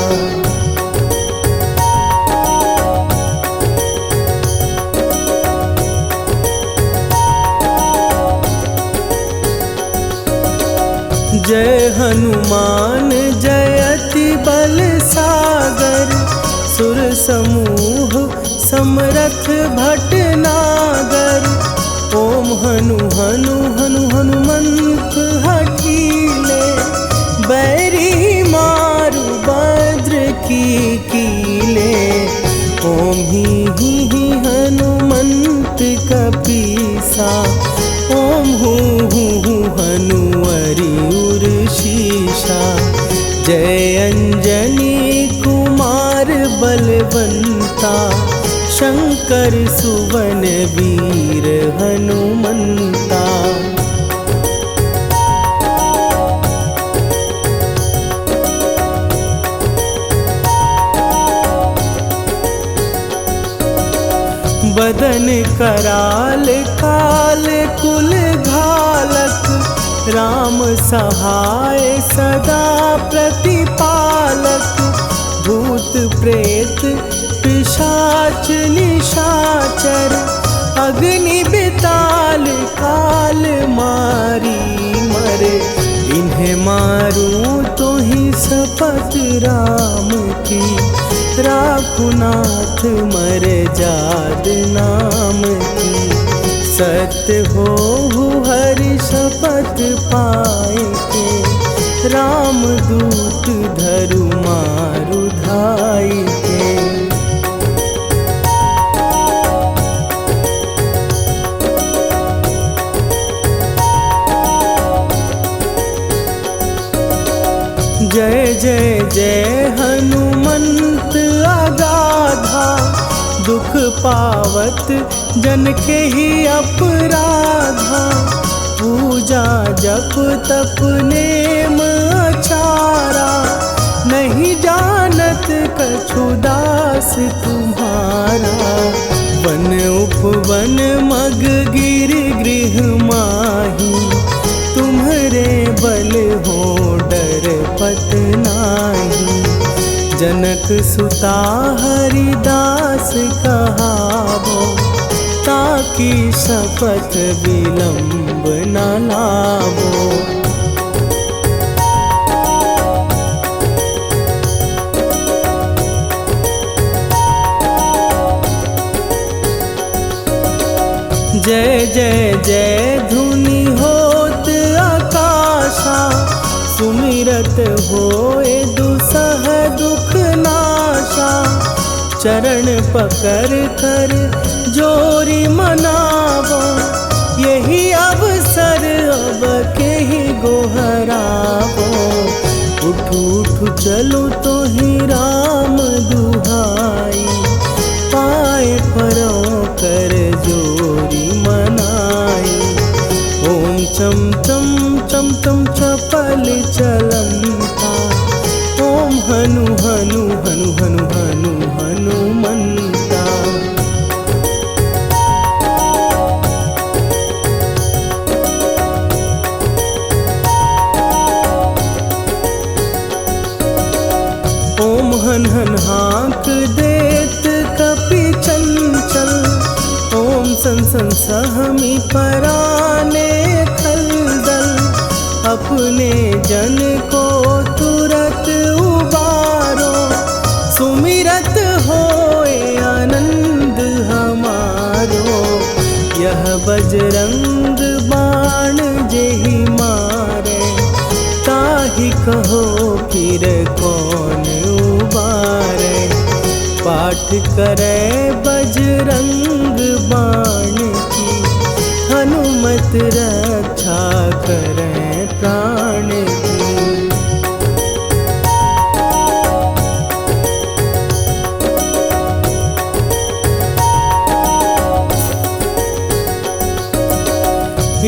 जय हनुमान जयति बल सागर, सुर समूह समरथ भटनागर। ओम हनु हनु हनु हनुमंत हठीले, बैरी मारु भद्र की कीले। ओम ही हनुमंत कपीसा, ओम हूँ हनुवरि उर शीशा। जय अंजनी कुमार बलवंता, शंकर सुवन वीर हनुमंता। बदन कराल काल कुल घालक, राम सहाय सदा प्रतिपालक। भूत प्रेत पिशाच निशाचर, अग्नि बिताल काल मारी मरे। इन्हें मारूं तो ही शपथ राम की, राखुनाथ मर जाद नाम की। सत्य हो हरि शपथ पाए के, राम दूत धरु मारु धाई के। जय जय जय हनुमंत अगाधा, दुख पावत जन के ही अपराधा। पूजा जप तप नेम अचारा, नहीं जानत कछु दास तुम्हारा। वन उपवन मग गिर गृह माही, तुम्हरे बल हो डर पत नाही। जनक सुता हरिदास कहावो, ताकि शपथ विलंब न लावो। जय जय जय धुनि होत आकाशा, सुमिरत होए दुसह दुख नाशा। चरण पकड़ कर जोरी मनावो, यही अवसर अब के ही गोहरावो। उठ उठ चलो तो ही राम दुहाई, पाए परों कर जोरी मनाई। ओम चम चम चम चम चपल चलंता, ओम हनु हनु हनु हनु हनु हनुमंता। ओम हन हन हाँक देत कपि चंचल, ओम सन सन सहमी पराने खलदल। अपने जन को तुरत उबारो, सुमिरत हो पाठ करे बजरंग बाण की, हनुमत रक्षा करे प्राण की।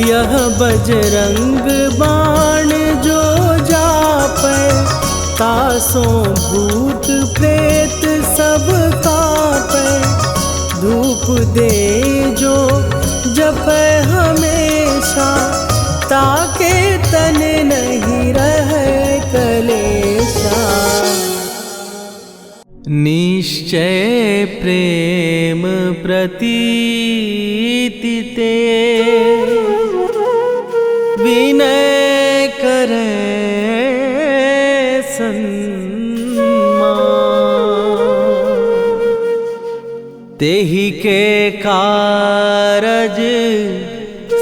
यह बजरंग बाण जो जापै, तासों भूत प्रेत सब कांपै। धूप दे जो जपै हमेशा, ताके तन नहीं रहे कलेशा। निश्चय प्रेम प्रतीति ते, विनय करे सन्मान। तेहि के कारज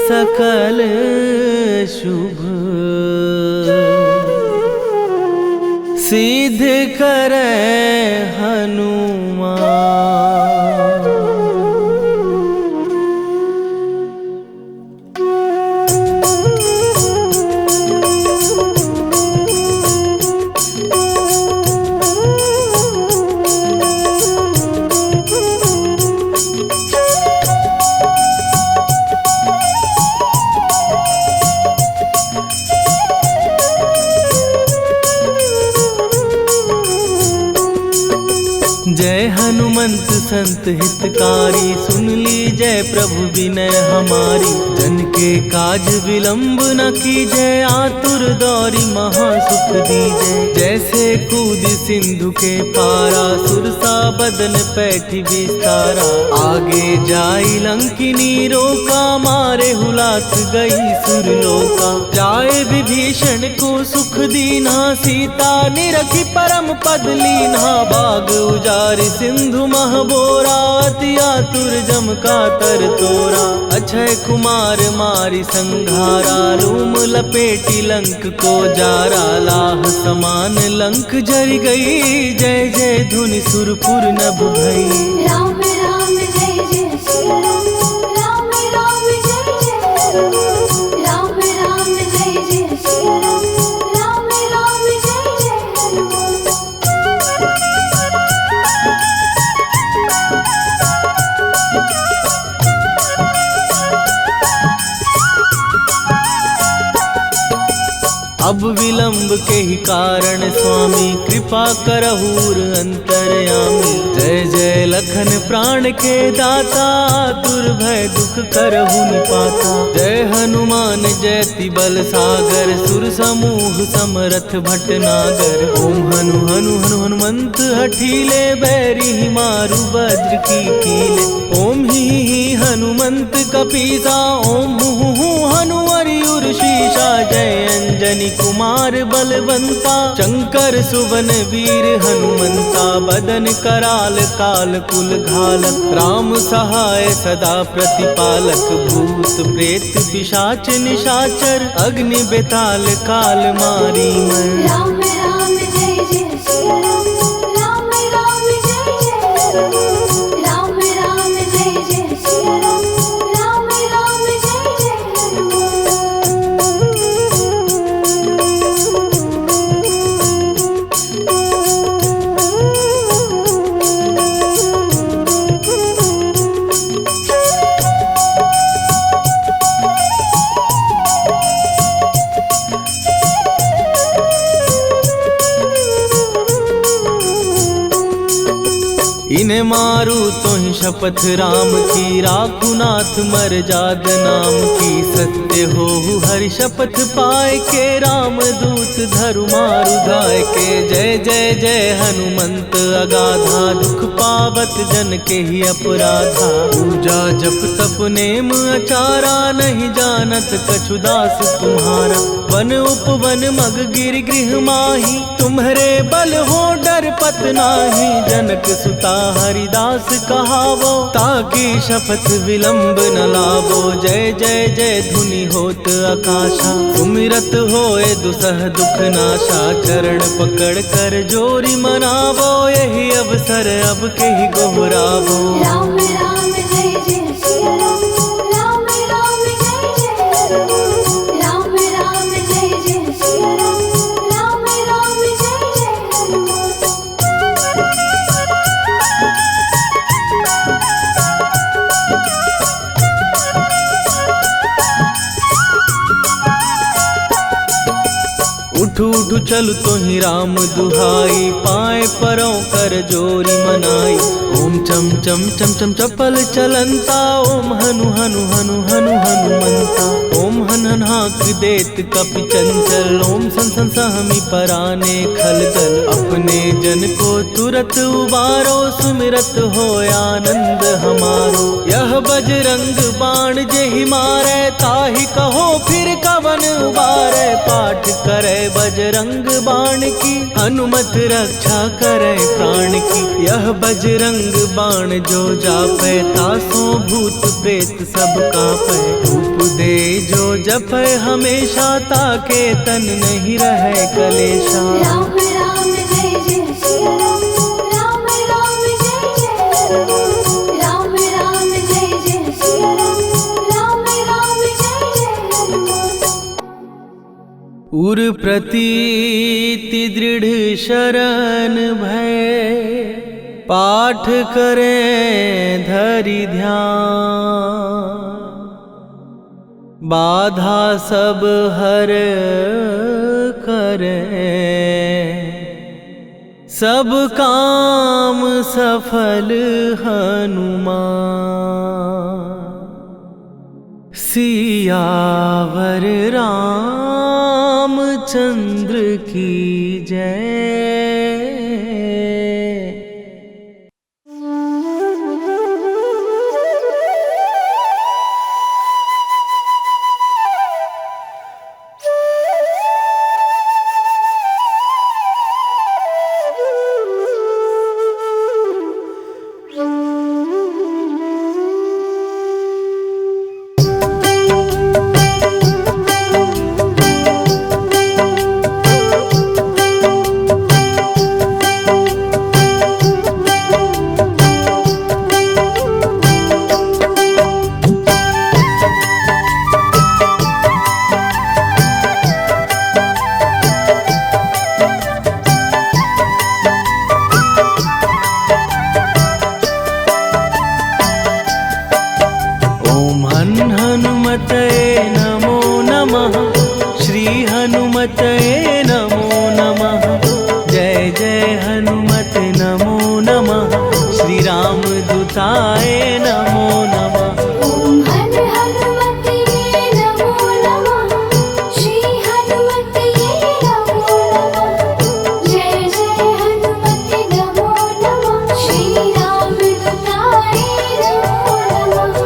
सकल शुभ, सिद्ध करे हनुमान। जय हनुमंत संत हितकारी, सुन लीजय प्रभु विनय हमारी। जन के काज विलंब न कीजय, आतुर दौरी महासुख दीजय। जैसे कूद सिंधु के पारा, सुरसा बदन पैठी विस्तारा। आगे जाई लंकिनी रोका, मारे हुलात गई सुरलोका। जाए विभीषण को सुख दीना, सीता निरखी परम पद लीना। बाग उजारि सिंधु महबोरा, अति आतुर जम का तर तोरा। अक्षय कुमार मारी संघारा, रूम लपेटी लंक को जारा। लाह समान लंक जरि गई, जय जय धुनि सुरपुर नभ भई। राम राम जय जय सिया राम, राम राम जय जय हनुमान। राम राम जय जय सिया राम, राम राम जय जय हनुमान। अब विलंब के ही कारण स्वामी, कृपा करहूर अंतरयामी। जय जय लखन प्राण के दाता, दुर्भय दुख करहु निपाता। जय हनुमान जयति बल सागर, सुर समूह समरथ भटनागर। ओम हनु हनु हनु हनुमंत हठीले, बैरी मारु वज्र की कीले। ओम ही हनुमंत कपीसा, ओम हु हनुमरि उर्शीषा। जय अंजनी कुमार बलवंता, शंकर सुवन वीर हनुमंता। बदन कराल काल कुल घालक, राम सहाय सदा प्रतिपालक। भूत प्रेत पिशाच निशाचर, अग्नि बेताल काल मारी मैं। राम राम जय जय सिया राम, राम राम जय जय हनुमान। राम राम जय जय सिया राम, राम राम जय जय हनुमान। इन्हें मारू तो ही शपथ राम की, राखुनाथ मर जाद नाम की। सत्य हो हरि शपथ पाए के, राम दूत धरु मारु धाय के। जय जय जय हनुमंत अगाधा, दुख पावत जन के ही अपराधा। पूजा जप तप नेम अचारा, नहीं जानत कछु दास तुम्हारा। वन उपवन मग गिर गृह माही, तुम्हारे बल हो डर पत नाही। जनक सुता हरिदास कहावो, ताकि शपथ विलंब न लावो। जय जय जय धुनि होत आकाशा, सुमिरत होए दुसह दुख नाशा। चरण पकड़ कर जोरी मनावो, यही अवसर अब के ही गोहरावो। राम राम जय जय सिया राम, राम राम जय जय हनुमान। राम राम जय जय सिया राम, राम राम जय जय हनुमान। उठू उठू चल तो ही राम दुहाई, पाए परों कर जोरी मनाई। ओम चम चम चम चम चपल चलंता, ओम हनु हनु हनु हनु हनुमंता। ओम हन हन हाक देत कपि चंचल, ओम सन सन सहमी पराने खलदल। अपने जन को तुरत उबारो, सुमिरत हो आनंद हमारो। यह बजरंग बाण जेहि मारे, ताहि कहो फिर कवन उबारे। पाठ करे बजरंग बाण की, हनुमत रक्षा करे प्राण की। यह बजरंग बाण जो जापै, तासों भूत प्रेत सब कापै। धूप दे जो जपै हमेशा, ताके तन नहीं रहे कलेशा। राम राम जय जय सिया राम, राम राम जय जय हनुमान। राम राम जय जय सिया राम, राम राम जय जय हनुमान। उर प्रतीति दृढ़ शरण भय, पाठ करें धरि ध्यान। बाधा सब हर करें, सब काम सफल हनुमान। सियावर रामचंद्र की जय। हनुमते नमो नमः। जय जय हनुमत नमो नमः। श्री राम दूताय नमो नमः। ओम हन हनुमते नमो नमः। श्री हनुमते नमो नमः। जय जय हनुमते नमो नमः। श्री राम दूताय नमो नमः।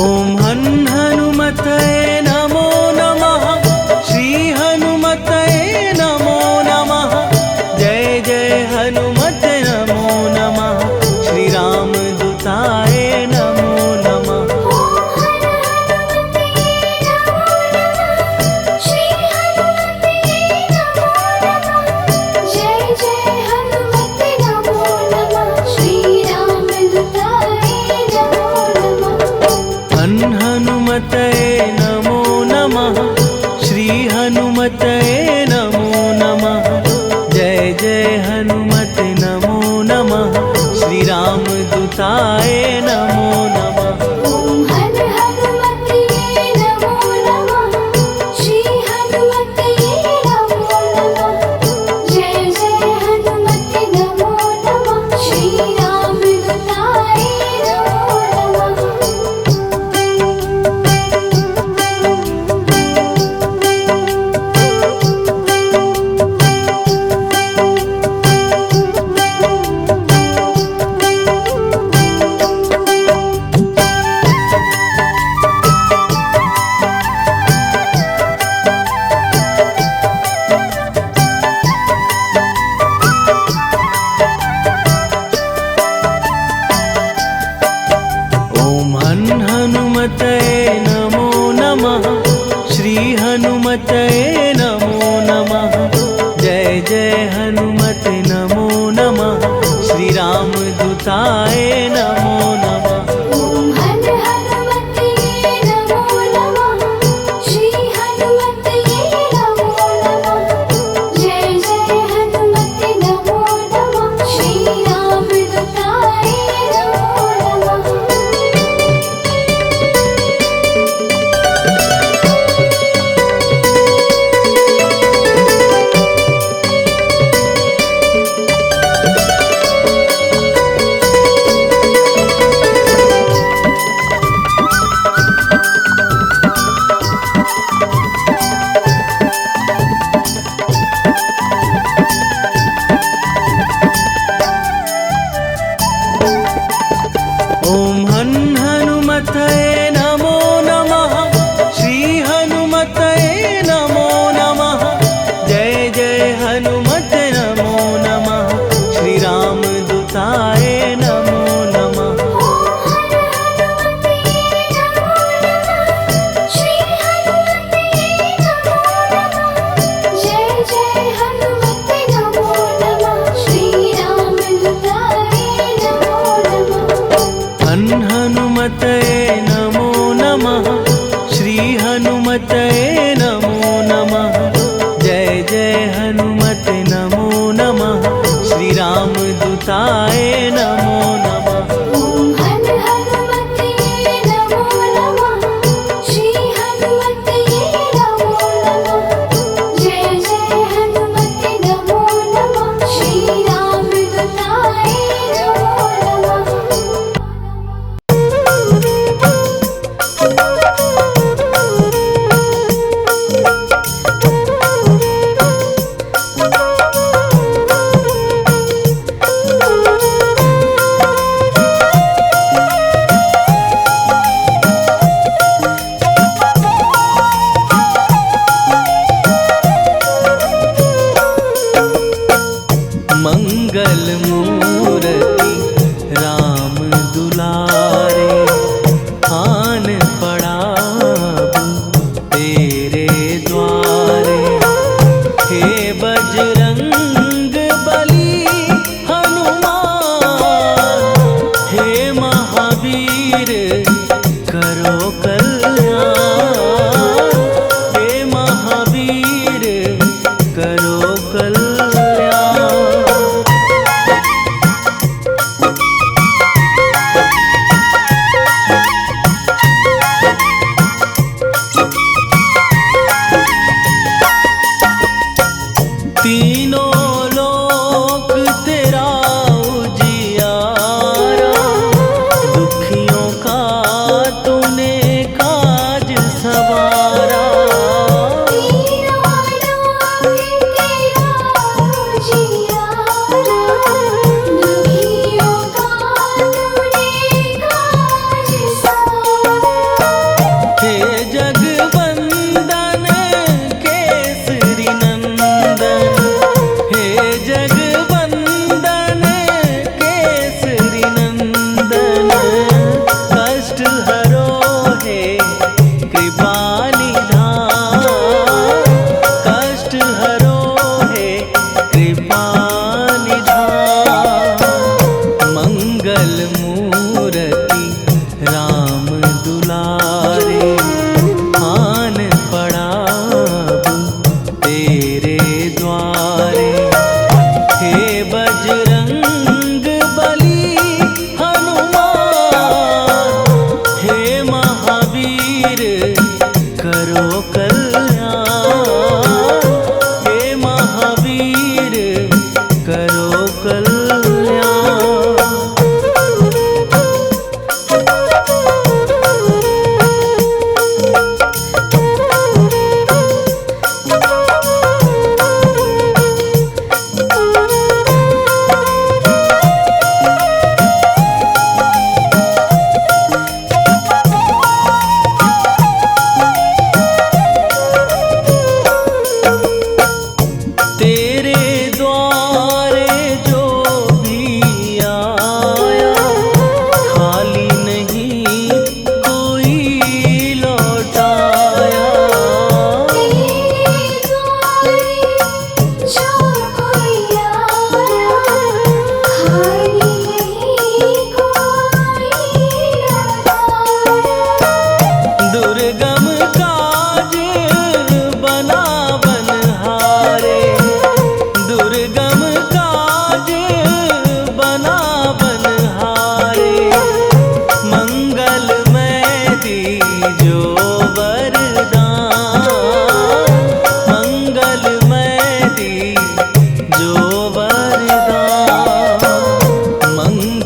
ओम हन हनुमते नमो नमः। श्री हनुमते नमो नमः। जय जय हनुमत नमो नमः। श्री राम दूताय नमो नमः। ओम हन हनुमते नमो नमः। श्री हनुमते नमो नमः। जय जय हनुमते नमो नमः। श्री राम दूताय नमो नमः। हन हनुमते नमो नमः। श्री हनुमते नमो नमः। जय जय हनुमत नमो नमः। श्री राम दूताय नमो नमः। ओम हन हनुमते नमो नमः। श्री हनुमते नमो नमः। जय जय हनुमते नमो नमः। श्री राम दूताय राम दूताय नमो नमः। ॐ हर हनुमते नमो नमः। श्री हनुमते नमो नमः। जय जय हनुमते नमो नमः। श्री राम दूताय नमो नमः। ॐ हनुमतये नमो नमः। श्री हनुमतये नमो नमः। जय जय हनुमत नमो नमः। श्री राम दूताय नमो नमः। श्री हनुमते नमो नमः। जय जय हनुमते नमो नमः। श्री राम दूताय नमो नमः। हनुमतये नमो नमः। श्री हनुमतये नमो नमः। जय जय हनुमत नमो नमः। श्री राम दूताय नमो नमः। ॐ हनुमते नमो नमः। श्री हनुमते नमो नमः। जय जय हनुमते नमो नमः। श्री राम दूताय नमो नमः।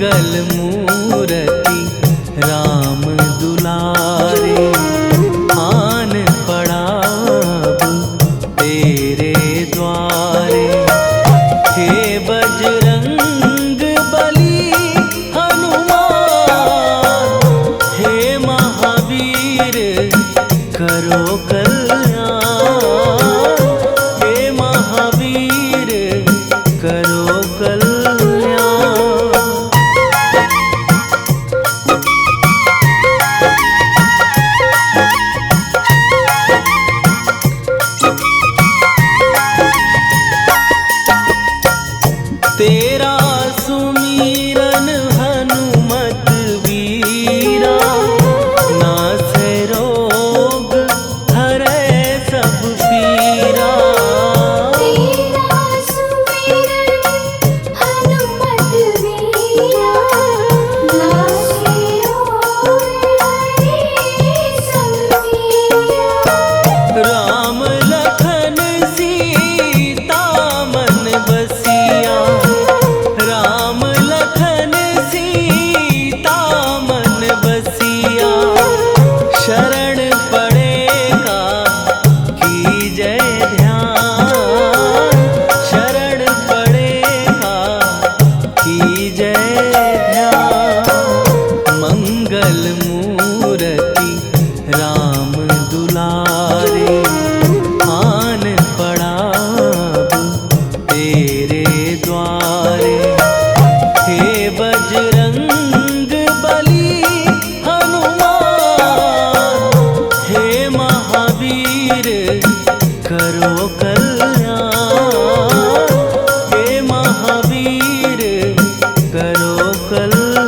मंगल मूरति राम दुलारे, आन पड़ा अब तेरे द्वारे। हे बजरंग बली हनुमान, हे महावीर करो कल्याण, हे महावीर करो कल्याण। तेरा सुमीरन हनुमत वीरा, नासै रोग हरै सब पीरा। तेरा सुमिरन हनुमत वीरा, नासै रोग हरै सब पीरा। राम लखन सीता मन बसिया, राम लखन सीता मन बसिया। शरण पड़ेगा की जय ध्यान, शरण पड़ेगा की जय ध्यान। मंगल मूरति राम दुलारे, आन पड़ा अब तेरे द्वारे। हे बजरंग बली हनुमान, हे महावीर करो कल्याण, हे महावीर करो कल्याण।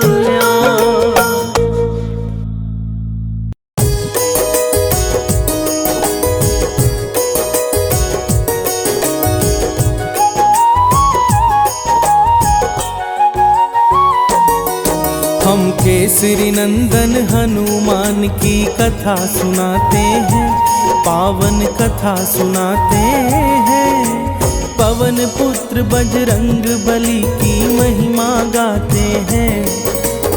हम केसरी नंदन हनुमान की कथा सुनाते हैं, पावन कथा सुनाते हैं। पवन पुत्र बजरंग बली की महिमा गाते हैं,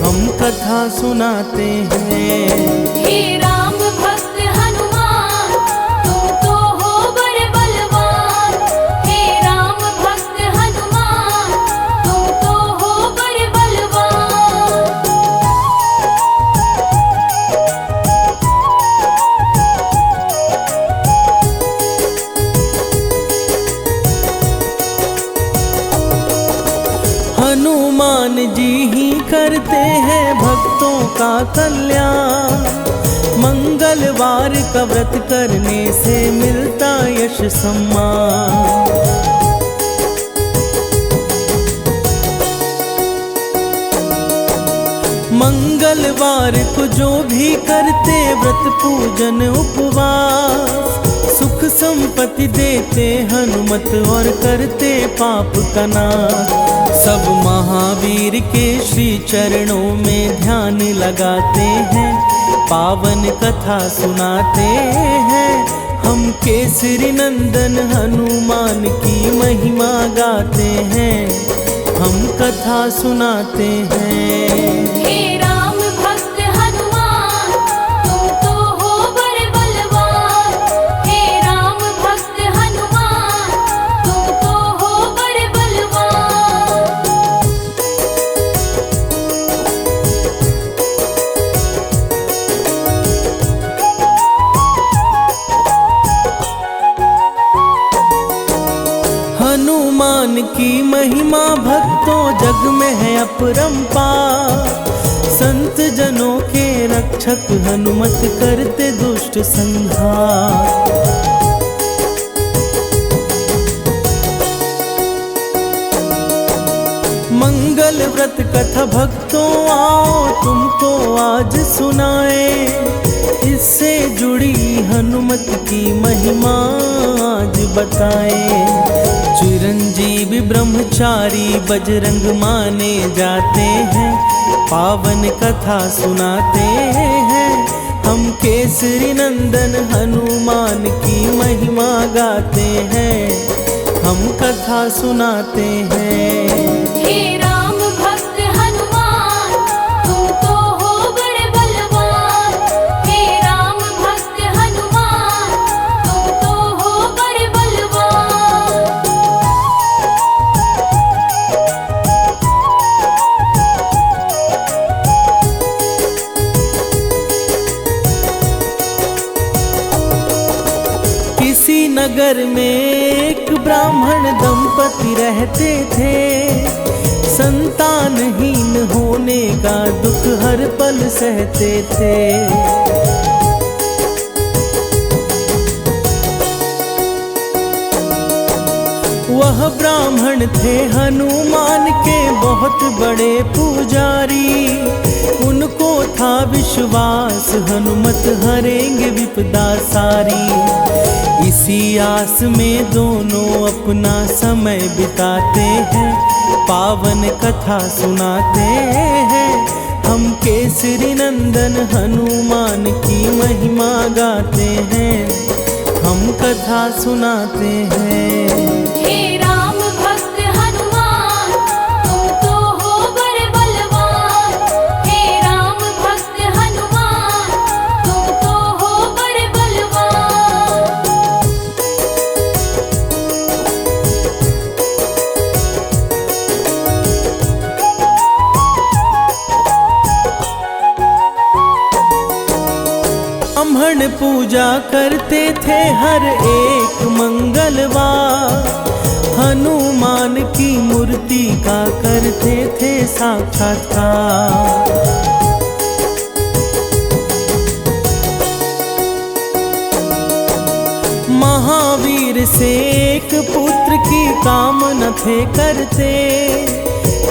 हम कथा सुनाते हैं। हे राम भक्त हनुमान, तुम तो हो बड़े बलवान। हे राम भक्त हनुमान, तुम तो हो बड़े बलवान। हनुमान जी ही करते हैं भक्तों का कल्याण, मंगलवार का व्रत करने से मिलता यश सम्मान। मंगलवार को जो भी करते व्रत पूजन उपवास, सुख संपत्ति देते हनुमत और करते पाप का नाश। सब महावीर के श्री चरणों में ध्यान लगाते हैं, पावन कथा सुनाते हैं। हम केसरी नंदन हनुमान की महिमा गाते हैं, हम कथा सुनाते हैं। हे राम भक्त हनुमान, तुम तो हो बड़े बलवान। हे राम भक्त हनुमान, तुम तो हो बड़े बलवान। हनुमान की महिमा भक्तों जग में है अपरंपार, संत जनों के रक्षक हनुमत करते दुष्ट संहार। मंगल व्रत कथा भक्तों आओ तुमको आज सुनाए, इससे जुड़ी हनुमत की महिमा आज बताए। चिरंजीवी ब्रह्मचारी बजरंग माने जाते हैं, पावन कथा सुनाते हैं। हम केसरी नंदन हनुमान की महिमा गाते हैं, हम कथा सुनाते हैं। हे राम भक्त हनुमान, नगर में एक ब्राह्मण दंपति रहते थे। संतानहीन होने का दुख हर पल सहते थे। वह ब्राह्मण थे हनुमान के बहुत बड़े पुजारी। उनको था विश्वास हनुमत हरेंगे विपदा सारी। इसी आस में दोनों अपना समय बिताते हैं, पावन कथा सुनाते हैं। हम केसरी नंदन हनुमान की महिमा गाते हैं, हम कथा सुनाते हैं। हे राम भक्त हनुमान, तुम तो हो बड़े बलवान। हे राम भक्त हनुमान, तुम तो हो बड़े बलवान। ब्राह्मण पूजा करते थे हर एक मंगलवार। हनुमान की मूर्ति का करते थे साक्षात्कार। महावीर से एक पुत्र की कामना थे करते।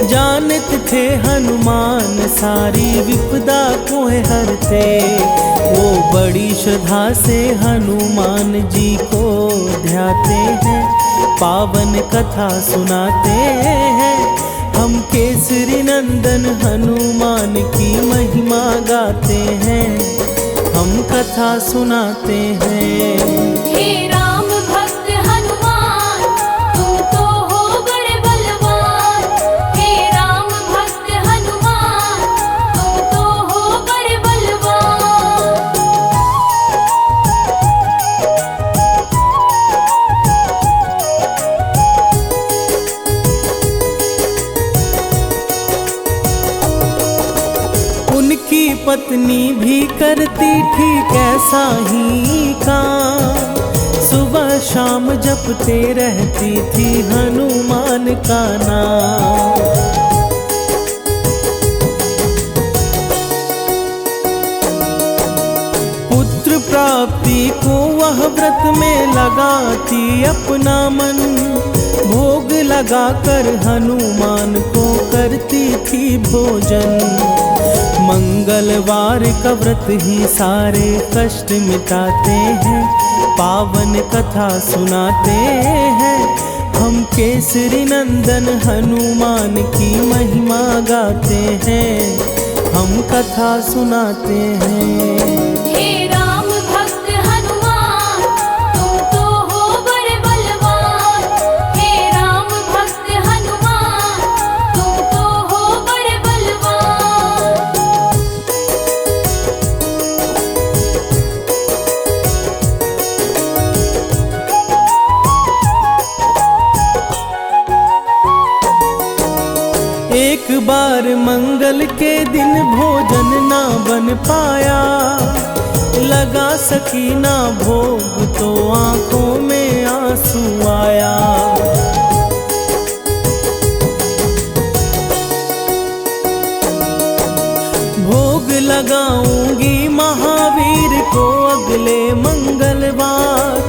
जानते थे हनुमान सारी विपदा को हरते। वो बड़ी श्रद्धा से हनुमान जी को ध्याते हैं, पावन कथा सुनाते हैं। हम केसरी नंदन हनुमान की महिमा गाते हैं, हम कथा सुनाते हैं। हे राम भक्त हनुमान, तुम तो हो बड़े बलवान। हे राम भक्त हनुमान, तुम तो हो बड़े बलवान। उनकी पत्नी भी करती ठीक ऐसा ही काम। सुबह शाम जपते रहती थी हनुमान का नाम। पुत्र प्राप्ति को वह व्रत में लगाती अपना मन। भोग लगाकर हनुमान को करती थी भोजन। मंगलवार का व्रत ही सारे कष्ट मिटाते हैं, पावन कथा सुनाते हैं। हम केसरी नंदन हनुमान की महिमा गाते हैं, हम कथा सुनाते हैं। हे राम भक्त हनुमान, तुम तो हो बड़े बलवान। हे राम भक्त हनुमान, तुम तो हो बड़े बलवान। एक बार मंगल के दिन भोजन ना बन पाया। लगा सकी ना भोग तो आंखों में आंसू आया। भोग लगाऊंगी महावीर को अगले मंगलवार।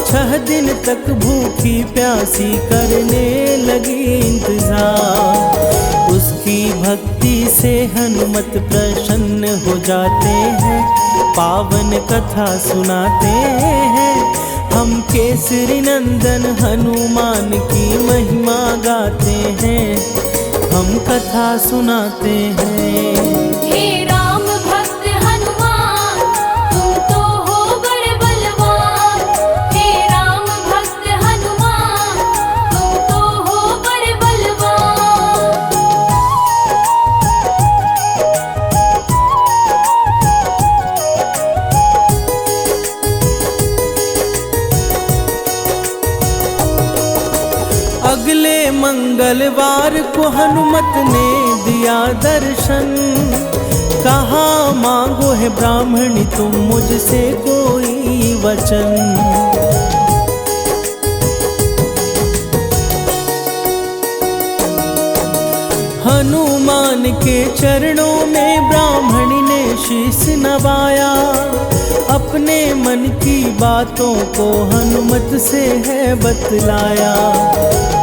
6 दिन तक भूखी प्यासी करने लगी इंतजार। उसकी भक्ति से हनुमत प्रसन्न हो जाते हैं, पावन कथा सुनाते हैं। हम केसरी नंदन हनुमान की महिमा गाते हैं, हम कथा सुनाते हैं। हे राम भक्त हनुमान, तुम तो हो बड़े बलवान। हे राम भक्त हनुमान, तुम तो हो बड़े बलवान। अगले मंगलवार को हनुमत ने दिया दर्शन। कहा मांगो है ब्राह्मणी तुम मुझसे कोई वचन। हनुमान के चरणों में ब्राह्मणी ने शीश नवाया। अपने मन की बातों को हनुमत से है बतलाया।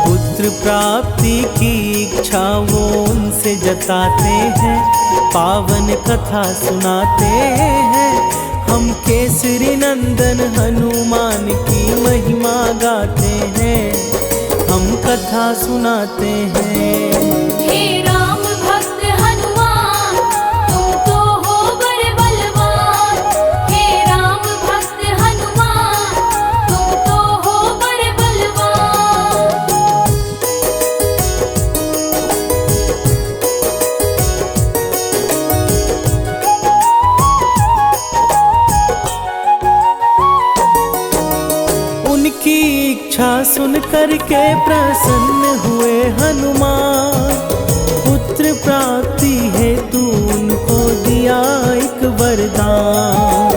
पुत्र प्राप्ति की इच्छा वो उनसे जताते हैं, पावन कथा सुनाते हैं। हम केसरी नंदन हनुमान की महिमा गाते हैं, हम कथा सुनाते हैं। हे राम भक्त हनुमान, तुम तो हो बड़े बलवान। हे राम भक्त हनुमान, तुम तो हो बड़े बलवान। उनकी इच्छा सुन करके प्रसन्न हुए हनुमान। पुत्र प्राप्ति हेतु उनको दिया एक वरदान।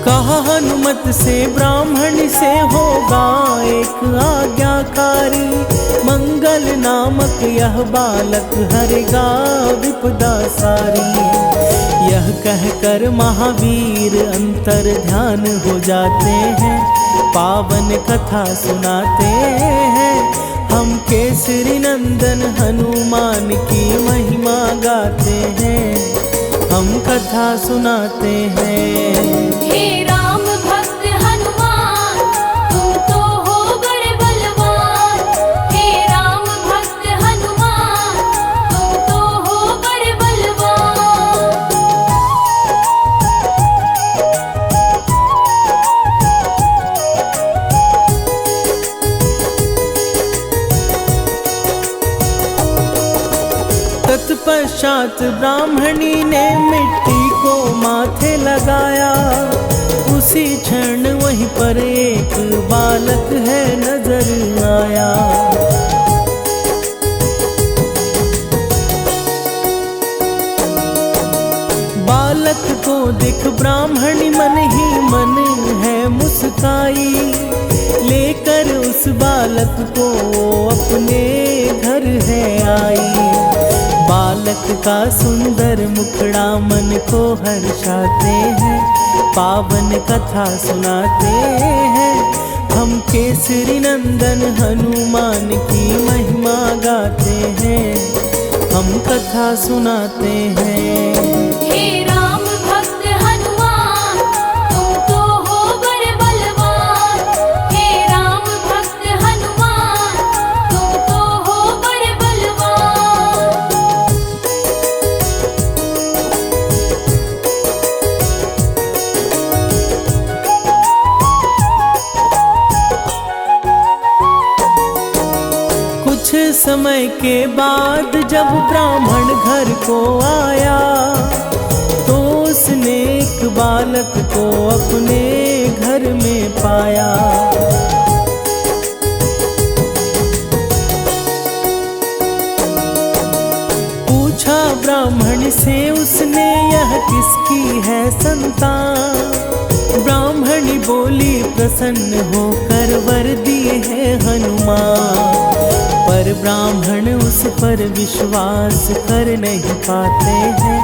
कहा हनुमत से ब्राह्मण से होगा एक आज्ञाकारी। मंगल नामक यह बालक हरेगा विपदा सारी। यह कहकर महावीर अंतर ध्यान हो जाते हैं, पावन कथा सुनाते हैं। हम केसरी नंदन हनुमान की महिमा गाते हैं, हम कथा सुनाते हैं। हे राम भक्त हनुमान, तुम तो हो बड़े बलवान। हे राम भक्त हनुमान, तुम तो हो बड़े बलवान। तत्पश्चात ब्राह्मणी ने मिट्टी को माथे लगाया। उसी क्षण वहीं पर एक बालक है नजर आया। बालक को देख ब्राह्मणी मन ही मन है मुस्काई। लेकर उस बालक को अपने घर है आई। बालक का सुंदर मुखड़ा मन को हर्षाते हैं, पावन कथा सुनाते हैं। हम केसरी नंदन हनुमान की महिमा गाते हैं, हम कथा सुनाते हैं। हे राम भक्त हनुमान, तुम तो हो बड़े बलवान। हे राम भक्त हनुमान, तुम तो हो बड़े बलवान। कुछ समय के बाद जब ब्राह्मण घर को आया, तो उसने एक बालक को अपने घर में पाया। पूछा ब्राह्मण से उसने, यह किसकी है संतान। ब्राह्मणी बोली प्रसन्न होकर वर दिए है हनुमान। पर ब्राह्मण उस पर विश्वास कर नहीं पाते हैं,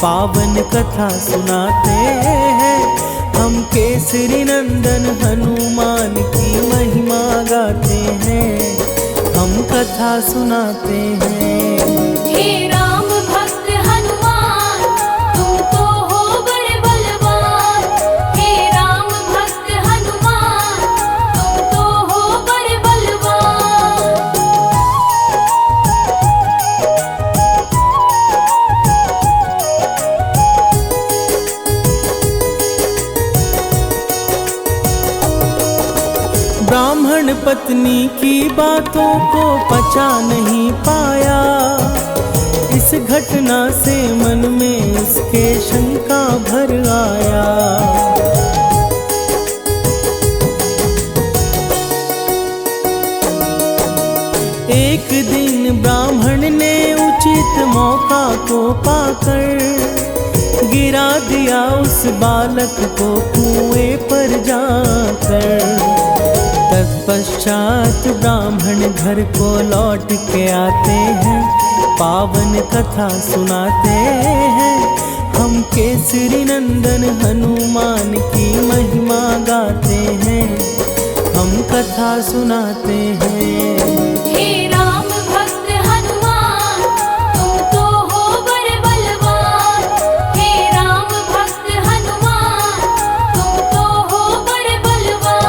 पावन कथा सुनाते हैं। हम केसरी नंदन हनुमान की महिमा गाते हैं, हम कथा सुनाते हैं। हे राम भक्त हनुमान, तुम तो हो बड़े बलवान। हे राम भक्त हनुमान, तुम तो हो बड़े बलवान। ब्राह्मण पत्नी की बातों को पचा नहीं पाया। इस घटना से मन में उसके शंका भर आया। एक दिन ब्राह्मण ने उचित मौका को पाकर गिरा दिया उस बालक को कुएं पर जाकर। तत्पश्चात ब्राह्मण घर को लौट के आते हैं, पावन कथा सुनाते हैं। हम केसरी नंदन हनुमान की महिमा गाते हैं, हम कथा सुनाते हैं। हे राम भक्त हनुमान, तुम तो हो बड़े बलवान। हे राम भक्त हनुमान, तुम तो हो बड़े बलवान।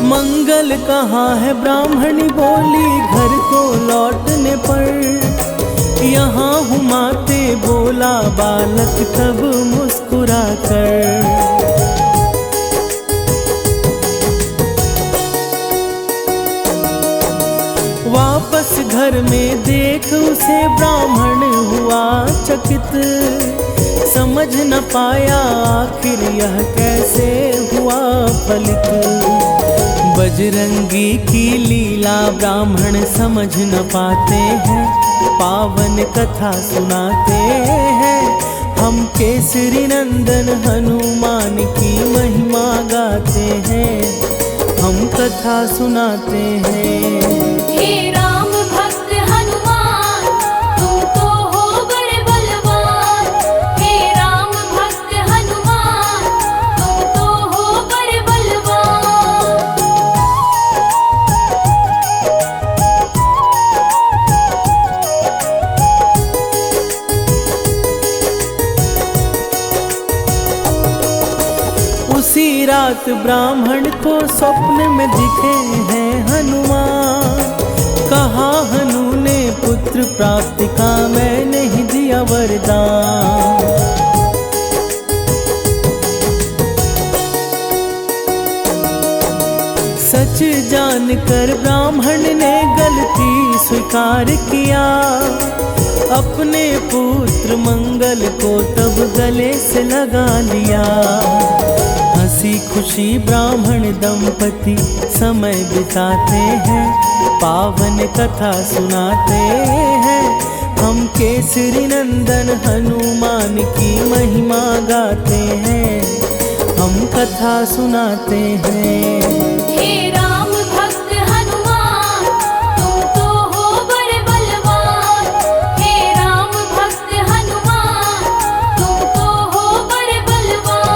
मंगल कहाँ है ब्राह्मणी बोली घर को लौटने पर। यहाँ हूँ माते बोला बालक तब मुस्कुरा कर। वापस घर में देख उसे ब्राह्मण हुआ चकित, समझ न पाया आखिर यह कैसे हुआ फलित। बजरंगी की लीला ब्राह्मण समझ न पाते हैं, पावन कथा सुनाते हैं। हम केसरी नंदन हनुमान की महिमा गाते हैं, हम कथा सुनाते हैं। हे राम भक्त हनुमान, तुम तो हो बड़े बलवान। हे राम भक्त हनुमान, तुम तो हो बड़े बलवान। उसी रात ब्राह्मण को स्वप्न में दिखे हैं हनुमान। कहा हनु ने पुत्र प्राप्ति का मैं नहीं दिया वरदान। सच जानकर ब्राह्मण ने गलती स्वीकार किया, अपने पुत्र मंगल को तब गले से लगा लिया। हंसी खुशी ब्राह्मण दंपति समय बिताते हैं, पावन कथा सुनाते हैं। हम केसरी नंदन हनुमान की महिमा गाते हैं, हम कथा सुनाते हैं। हे राम भक्त हनुमान, तुम तो हो बड़े बलवान। हे राम भक्त हनुमान, तुम तो हो बड़े बलवान।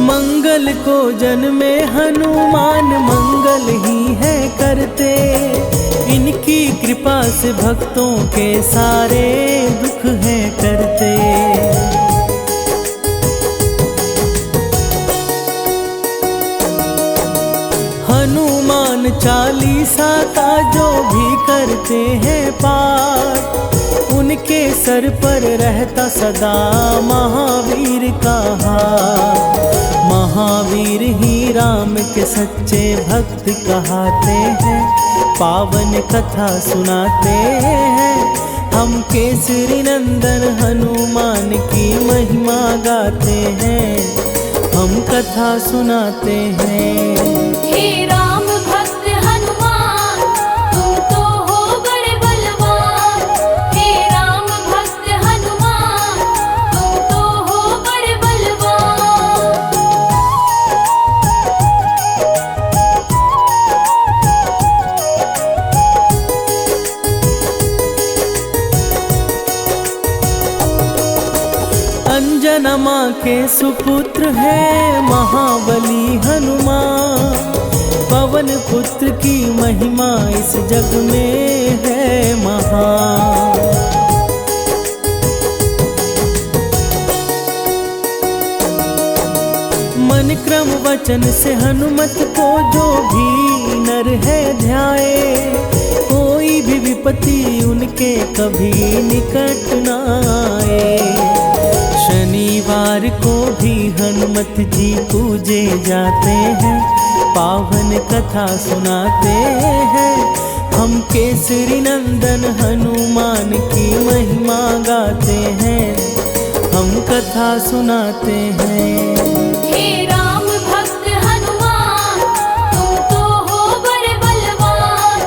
मंगल को जन्मे हनुमान मंगल ही है करते। इनकी कृपा से भक्तों के सारे दुख है करते। हनुमान चालीसा का जो भी करते हैं पाठ, उनके सर पर रहता सदा महावीर का हाथ। महावीर ही राम के सच्चे भक्त कहाते हैं, पावन कथा सुनाते हैं। हम केसरी नंदन हनुमान की महिमा गाते हैं, हम कथा सुनाते हैं। हे राम भक्त हनुमान, तुम तो हो बड़े बलवान। हे राम भक्त हनुमान, तुम तो हो बड़े बलवान। अंजना माँ के सुपुत्र है महाबली हनुमान। पवन पुत्र की महिमा इस जग में है महान। मन क्रम वचन से हनुमत को जो भी नर है ध्याए, कोई भी विपत्ति उनके कभी निकट न आए। शनिवार को भी हनुमत जी पूजे जाते हैं, पावन कथा सुनाते हैं। हम केसरी नंदन हनुमान की महिमा गाते हैं, हम कथा सुनाते हैं। हे राम भक्त हनुमान, तुम तो हो बड़े बलवान।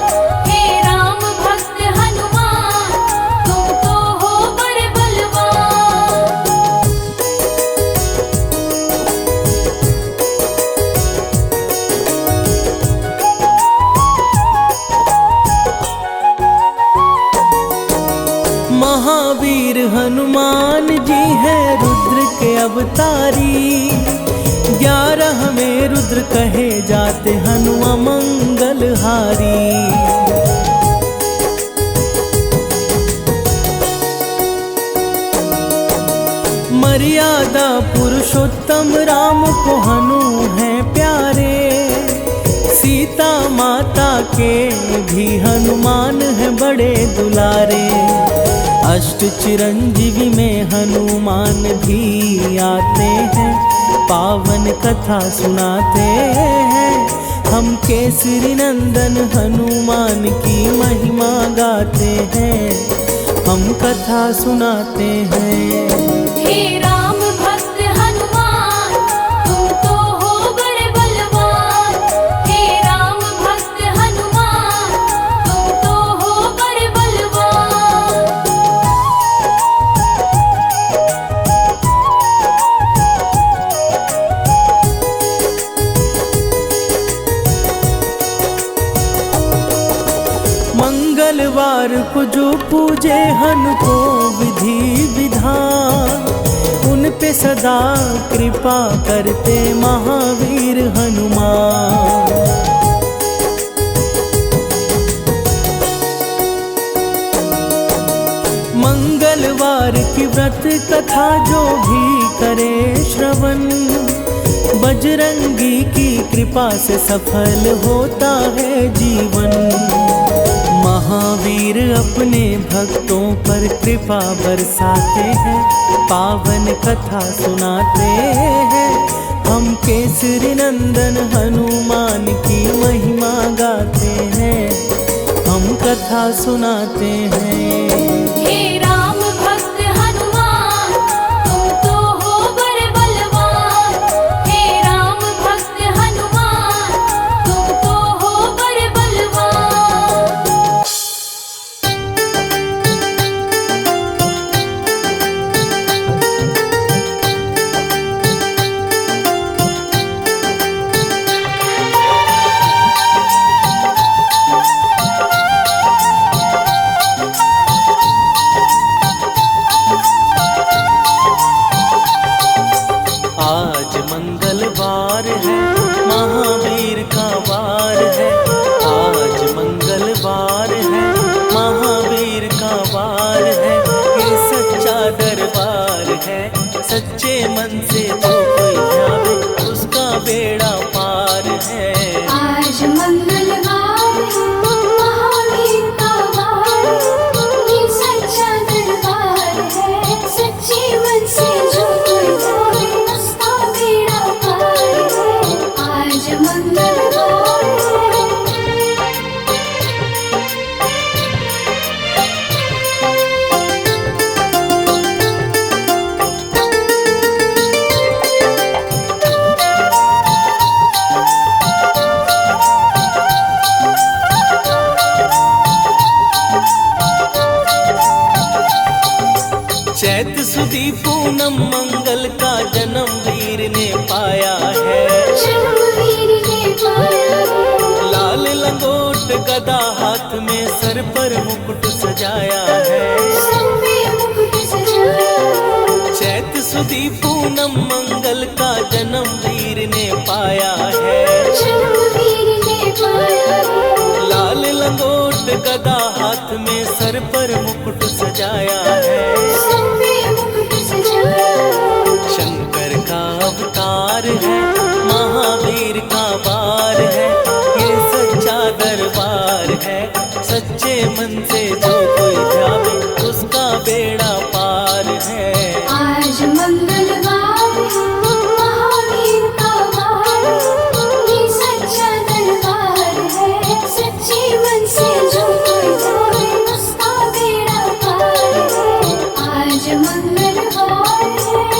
हे राम भक्त हनुमान, तुम तो हो बड़े बलवान। महावीर हनुमान जी हैं रुद्र के अवतारी, 11 में रुद्र कहे जाते हनुमान मंगलहारी। मर्यादा पुरुषोत्तम राम को हनु हैं प्यारे, सीता माता के भी हनुमान हैं बड़े दुलारे। अष्ट चिरंजीवी में हनुमान भी आते हैं, पावन कथा सुनाते हैं। हम केसरी नंदन हनुमान की महिमा गाते हैं, हम कथा सुनाते हैं। हे राम भक्त हनुमान, तुम तो हो बड़े बलवान। हे राम भक्त हनुमान, तुम तो हो बड़े बलवान। मंगलवार को जो पूजे हनु को विधि विधान, उन पे सदा कृपा करते महावीर हनुमान। मंगलवार की व्रत कथा जो भी करे श्रवण, बजरंगी की कृपा से सफल होता है जीवन। महावीर अपने भक्तों पर कृपा बरसाते हैं, पावन कथा सुनाते हैं। हम केसरी नंदन हनुमान की महिमा गाते हैं, हम कथा सुनाते हैं। हे राम भक्त हनुमान, तुम तो हो बड़े बलवान। हे राम भक्त हनुमान, तुम तो हो बड़े बलवान। आज मंगलवार है, महावीर का वार है। आज मंगलवार है, महावीर का वार है। ये सच्चा दरबार है, सच्चे मन से जो कोई ध्यावे उसका बेड़ा पार है। आज मंगलवार है, महावीर का वार है। ये सच्चा दरबार है, सच्चे मन से जो कोई जाए उसका बेड़ा पार है। आज मंगलवार है। चैत सुदी पूनम मंगल का जन्म वीर ने पाया है। जन्मवीर ने पाया है। लाल लंगोट गदा हाथ में, सर पर मुकुट सजाया है। सर पे मुकुट सजाया है। चैत सुदी पूनम मंगल का जन्म वीर ने पाया है। जन्मवीर ने पाया है। लाल लंगोट गदा हाथ में, सर पर मुकुट सजाया है। सर पे मुकुट सजाया है। शंकर का अवतार है, महावीर का वार है। ये सच्चा दरबार है, सच्चे मन से जो कोई ध्यावे उसका बेड़ा पार है। आज मंगलवार है, महावीर का वार है। ये सच्चा दरबार है, सच्चे मन से जो मंगलवार है।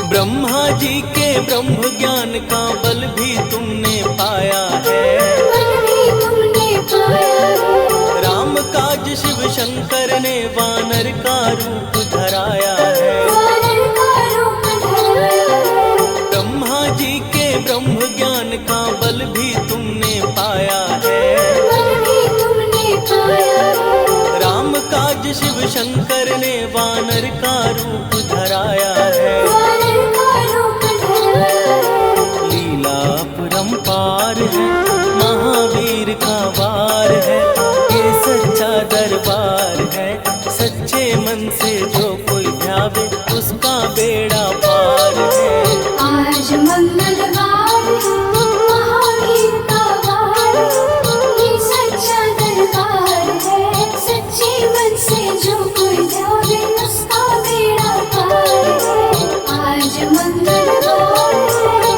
ब्रह्मा जी के ब्रह्म ज्ञान का बल भी तुमने पाया है। बल भी तुमने पाया है। राम काज शिव शंकर ने वानर का रूप धराया है। वानर का रूप धराया है। ब्रह्मा जी के ब्रह्म ज्ञान का बल भी तुमने पाया है। बल भी तुमने पाया है। राम काज शिव शंकर ने वानर का रूप धराया है। वानर का रूप धराया है। लीला अपरंपार है, महावीर का वार है, ये सच्चा दरबार है। सच्चे मन से जो कोई ध्यावे उसका बेड़ा पार है। आज मंगलवार है, महावीर का वार है, ये सच्चा दरबार है। सच्चे मन से जो कोई जावे उसका बेड़ा पार है। आज मंगलवार है।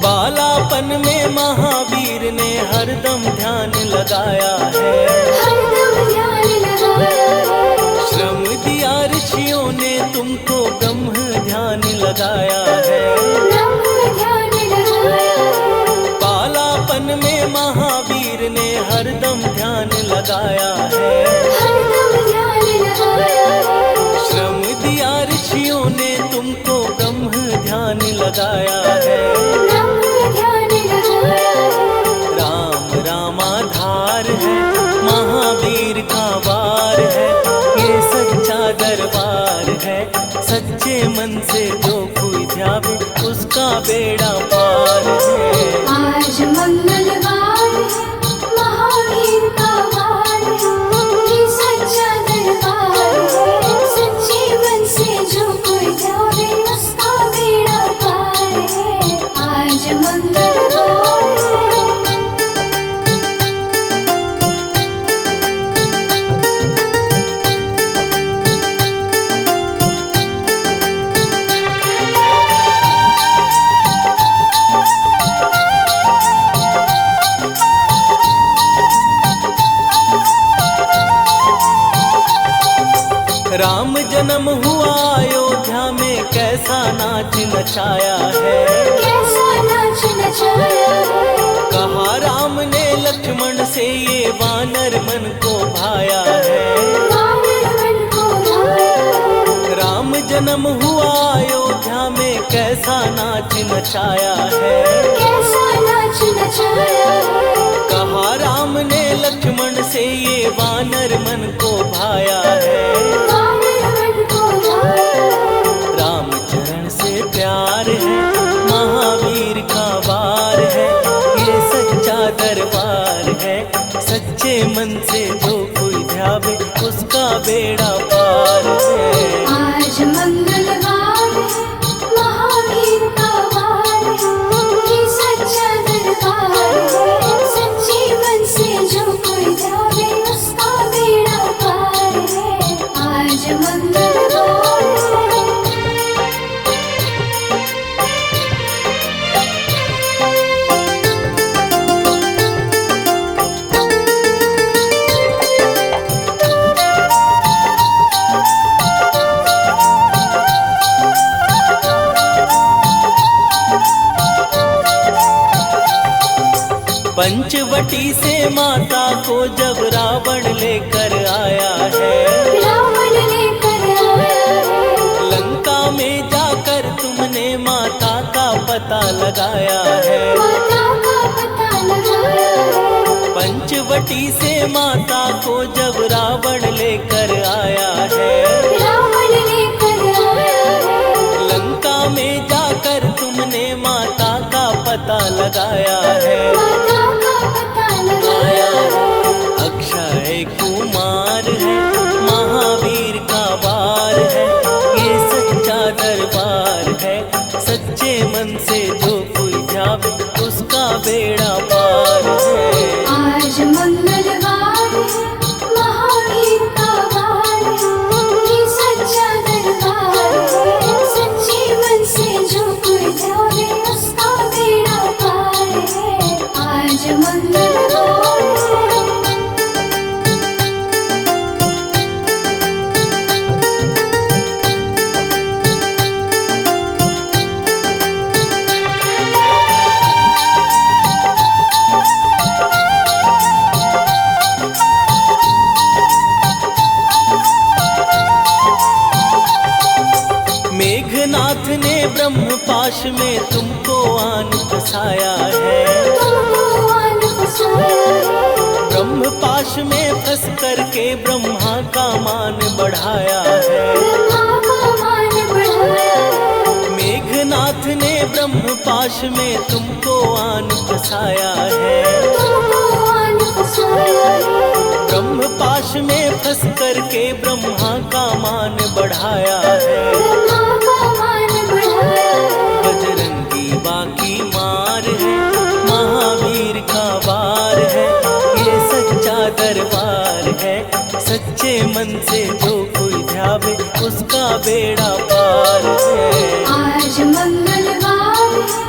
बालापन में महावीर ने हरदम ध्यान लगाया है। हरदम ध्यान लगाया है। श्रम दिया ऋषियों ने तुमको ब्रह्म ध्यान लगाया है। ब्रह्म ध्यान लगाया है। बालापन में महावीर ने हरदम ध्यान लगाया है। हरदम ध्यान लगाया है। श्रम दिया ऋषियों ने तुमको ब्रह्म ध्यान लगाया है। ब्रह्म ध्यान लगाया है। राम रामाधार है, महावीर का वार है, ये सच्चा दरबार है। सच्चे मन से जो कोई ध्यावे उसका बेड़ा पार है। आज मंगलवार है, महावीर का वार है, ये सच्चा दरबार है। सच्चे मन से जो कोई जावे उसका बेड़ा पार है। आज मंगलवार है। राम जन्म हुआ अयोध्या में कैसा नाच नचाया है। कैसा नाच नचाया है। कहा राम ने लक्ष्मण से ये वानर मन को भाया है। वानर मन को भाया है। राम जन्म हुआ अयोध्या में कैसा नाच नचाया है। कैसा नाच नचाया है। कहा राम ने लक्ष्मण से ये वानर मन को भाया है। वानर मन को भाया है। राम चरण से प्यार है, महावीर का वार है, ये सच्चा दरबार है। सच्चे मन से जो कोई ध्यावे उसका बेड़ा पार है। आज मंगलवार है, महावीर का वार है, ये सच्चा दरबार है। सच्चे मन से जो कोई जावे उसका बेड़ा पार है। आज मंगलवार है। पंचवटी से माता को जब रावण लेकर आया है। रावण लेकर आया है। लंका में जाकर तुमने माता का पता लगाया है। माता का पता लगाया है। पंचवटी से माता को जब रावण लेकर आया है। रावण लेकर आया है। लंका में जा सच्चे मन से जो कोई ध्यावे उसका बेड़ा पार है। आज मंगलवार है, महावीर का वार है, ये सच्चा दरबार है। सच्चे मन से जो कोई ध्यावे उसका बेड़ा पार है। आज मंगलवार है। मेघनाथ ने ब्रह्म पाश में तुमको आन फसाया है। तुमको आन फसाया है। ब्रह्म पाश में फंस करके ब्रह्मा का मान बढ़ाया है। ब्रह्मा का मान बढ़ाया है। मेघनाथ ने ब्रह्म पाश में तुमको आन फसाया है। तुमको आन फसाया है। ब्रह्म पाश में फंस करके ब्रह्मा का मान बढ़ाया है। ब्रह्मा का मान बढ़ाया है। बजरंगी बाकी मार है, महावीर का वार है, ये सच्चा दरबार है। सच्चे मन से जो कोई ध्यावे उसका बेड़ा पार है। आज मंगलवार है,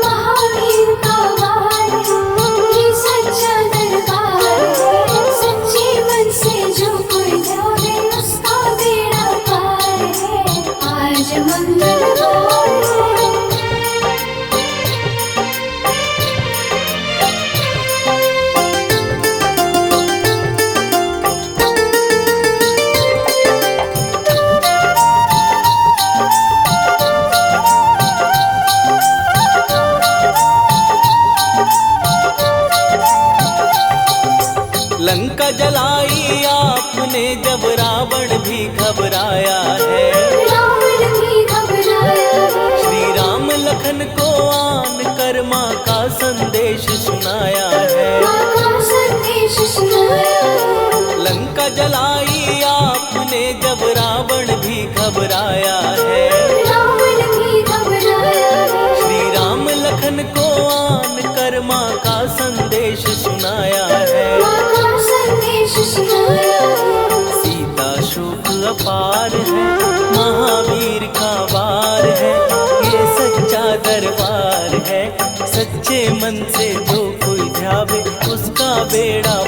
महावीर का वार है, ये सच्चा दरबार है। सच्चे मन से जो कोई ध्यावे उसका बेड़ा पार है। आज मंगलवार है। लंका जलाई आपने जब रावण भी घबराया है। रावण भी घबराया है। श्री राम लखन को आन कर माँ का संदेश सुनाया है। माँ का संदेश सुनाया है। लंका जलाई आपने जब रावण भी घबराया है। रावण भी घबराया है। श्री राम लखन को आन कर माँ का संदेश सुनाया है। माँ का संदेश सुनाया है। सीता शोक अपार है, महावीर का वार है, ये सच्चा दरबार है। सच्चे मन से जो कोई ध्यावे उसका बेड़ा